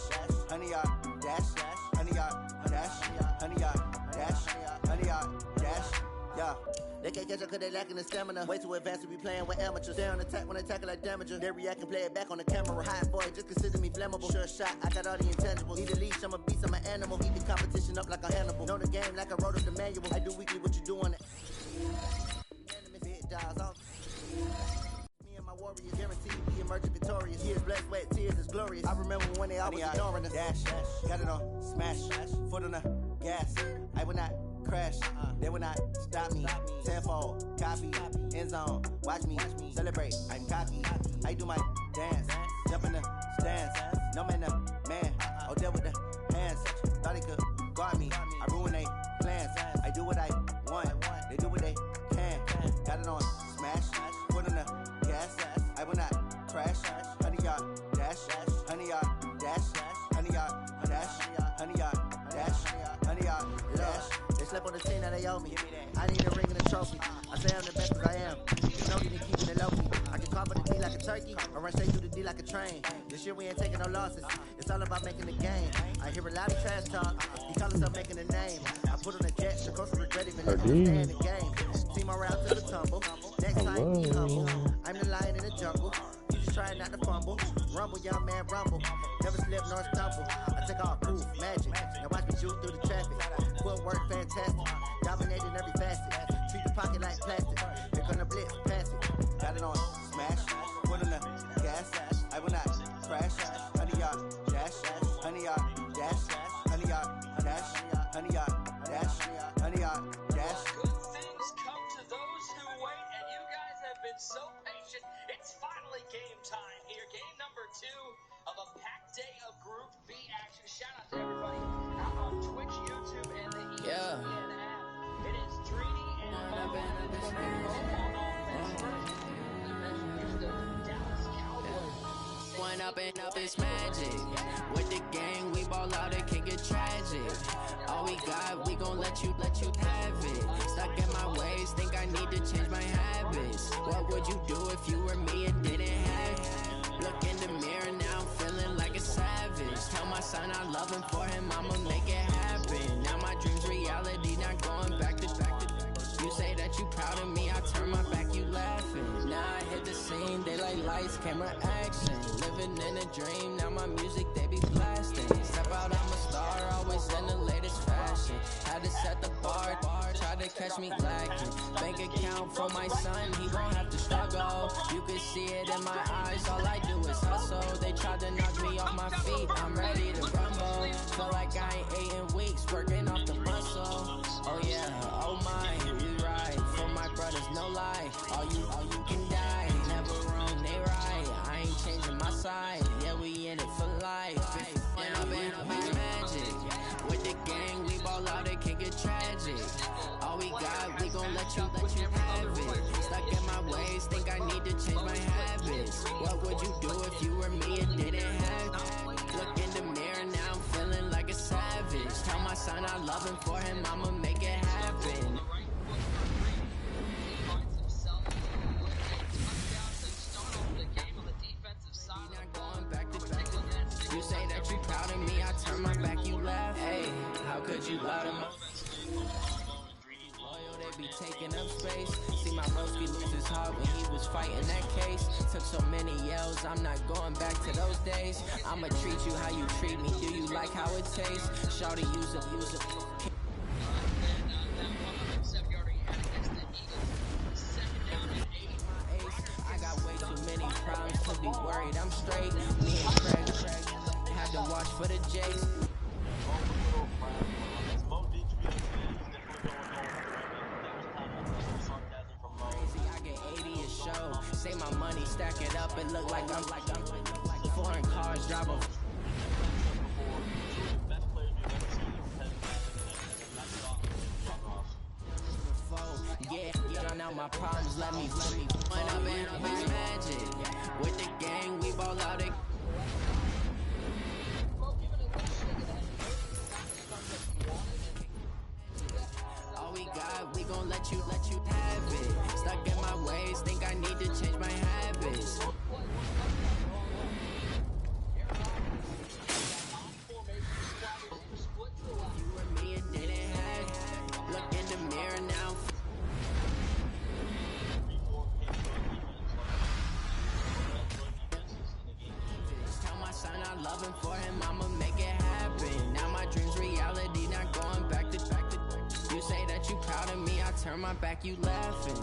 honey, y'all dash, honey, y'all dash, honey, y'all dash, honey, y'all dash, yeah. They can't catch up cause they lacking the stamina. Way too advanced to be playing with amateurs. Stay on attack when I tackle like damager. They react and play it back on the camera. Hot boy, just consider me flammable. Sure shot, I got all the intangibles. Need a leash, I'm a beast, I'm an animal. Eat the competition up like a Hannibal. Know the game like I wrote up the manual. I do weekly what you do on it. Me and my warriors guaranteed we emerging victorious. Years, blood, sweat, tears is glorious. I remember when they always ignoring us. Dash, got it on, smash, foot on the gas. I will not crash, they will not stop me. Tenfold, copy, end zone, watch me celebrate. I'm cocky, I do my dance, jump in the stands. No man, the man, oh, deal with the hands. Thought he could guard me, I ruin they plans. I do what I want, they do what they can. Got it on, smash, foot on the gas. I will not crash, 100 yard dash, 100 yard dash, 100 yard dash, 100 yard dash, 100 yard dash. They slept on the team that they owe me. I need a ring and a trophy. I say I'm the best as I am. You know you keeping it low key. I can cover the D like a turkey, or run straight through the D like a train. This year we ain't taking no losses. It's all about making the game. I hear a lot of trash talk. He call himself making a name. I put on a jet, the coach regret even let me stay in the game. Team around to the tumble. Next time be humble. I'm the lion in the jungle. You just trying not to fumble. Rumble, young man, rumble. Never slip nor stumble. I take all proof, magic. Now watch me juke through the traffic. Footwork fantastic. Dominating every facet. Treat the pocket like plastic. Here come the blitz, pass it. Got it on, smash. Foot on the gas. I will not crash. 100 yard dash. 100 yard dash. 100 yard dash. 100 yard dash. 100 yard dash. Good things come to those who wait, and you guys have been so patient. It's finally game time here. Game number 2 of a packed day of Group B action. Shout out to everybody out on Twitch, YouTube, and the ESPN app. It is Dreedy and One up and up is magic. With the gang, we ball out, it can get tragic. All we got, we gon' let you have it. Stuck in my ways, think I need to change my habits. What would you do if you were me and didn't have it? Look in the mirror now, I'm feeling like a savage. Tell my son I love him, for him I'ma make it happen. Now my dream's reality, not going back to. You say that you proud of me, I turn my back, you laughing. Now I hit the scene, they like lights, camera, action. Living in a dream, now my music, they be blasting. Step out, I'm a star, always in the latest fashion. Had to set the bar, try to catch me lacking. Bank account for my son, he gon' have to struggle. You can see it in my eyes, all I do is hustle. They tried to knock me off my feet, I'm ready to rumble. Feel like I ain't ate in weeks, working off the muscle. Oh yeah, oh my, we ride for my brothers, no lie. All you can die, never wrong, they right. I ain't changing my side, yeah, we in it for life. And I've been magic. With the gang, we ball out, it can get tragic. All we got, we gon' let you have it. Stuck in my ways, think I need to change my habits. What would you do if you were me and didn't have it? Look in the mirror, now I'm feeling like a savage. Tell my son I love him, for him I'ma make it happen. You say that you proud of me, I turn my back, you laugh. Hey, how could you lie to my loyal, they be taking up space. See my broski lose his heart when he was fighting that case. Took so many yells, I'm not going back to those days. I'ma treat you how you treat me, do you like how it tastes? Shawty, use a I got way too many problems to be worried, I'm straight. Me and Craig had to watch for the J's. I get 80 a show. Say my money, stack it up, it look like I'm foreign cars driving. Yeah, run out my problems, let me When I'm in magic. With the gang, we ball out it. All we got, we gon' let you have it. Stuck in my ways, think I need to change my habits. You were me and didn't have it. Look in the mirror now. Tell my son I love him, for him I'ma make it happen. Now my dream's reality, not going back to. You say that you proud of me, I turn my back, you laughing.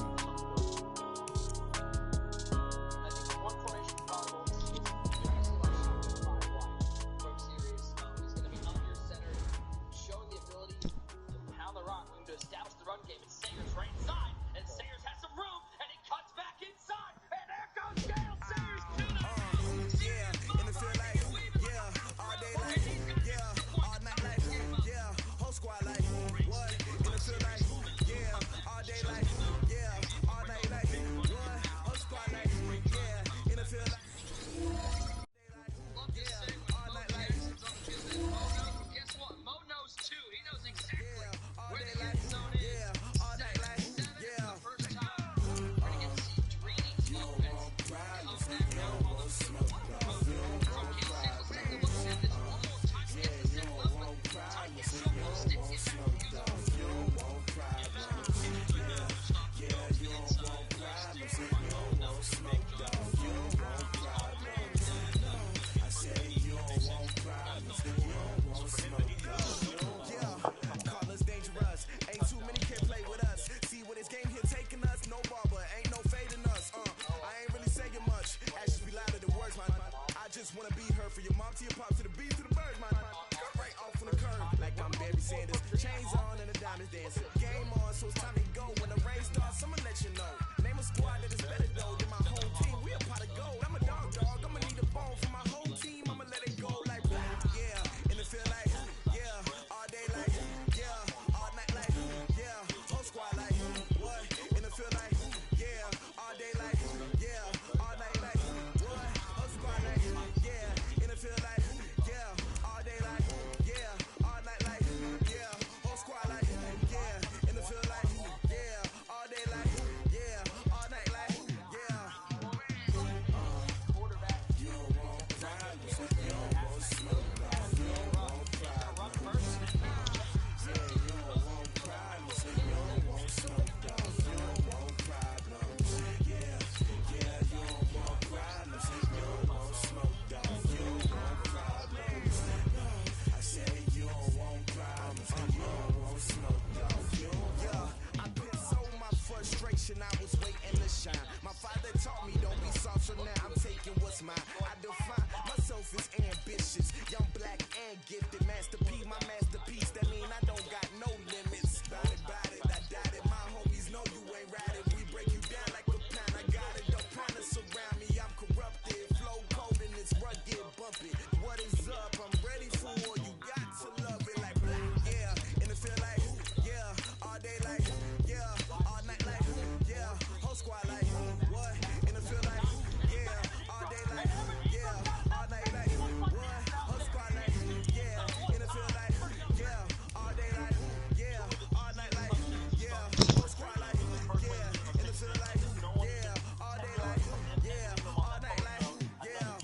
mine. I define myself as ambitious, young, black, and gifted. Master P, my masterpiece. That mean I don't got no limits. Bout it, I doubt it. My homies know you ain't ride it. We break you down like a pound. I got it. Don't tryna surround me. I'm corrupted. Flow cold and it's rugged, bumpy. What is up? I'm ready for all you got to love it like black, yeah. And it feel like, yeah. All day like, yeah. All night like, yeah. Whole squad like, what? And it feel like, yeah. All day like, yeah. All night like, what? Whole squad like, yeah. And it feel like, yeah. All day like, yeah. All night like, yeah. Whole squad like, yeah. And it feel like, yeah. All day like, yeah. All night like, yeah.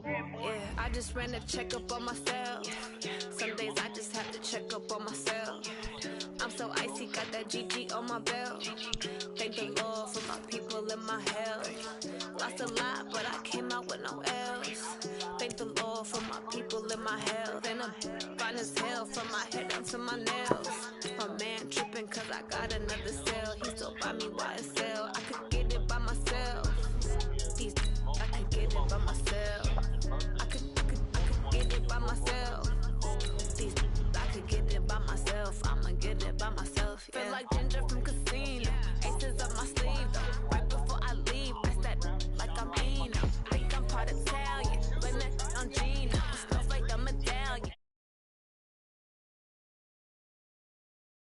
Yeah, I just ran a checkup on myself. Some days I just have to check up on myself. I'm so icy, got that GG on my belt. Thank the Lord for my people and my health. Lost a lot, but I came out with no L's. Thank the Lord for my people and my health. And I'm fine as hell from my head down to my nails. My man tripping cause I got another cell. He still buy me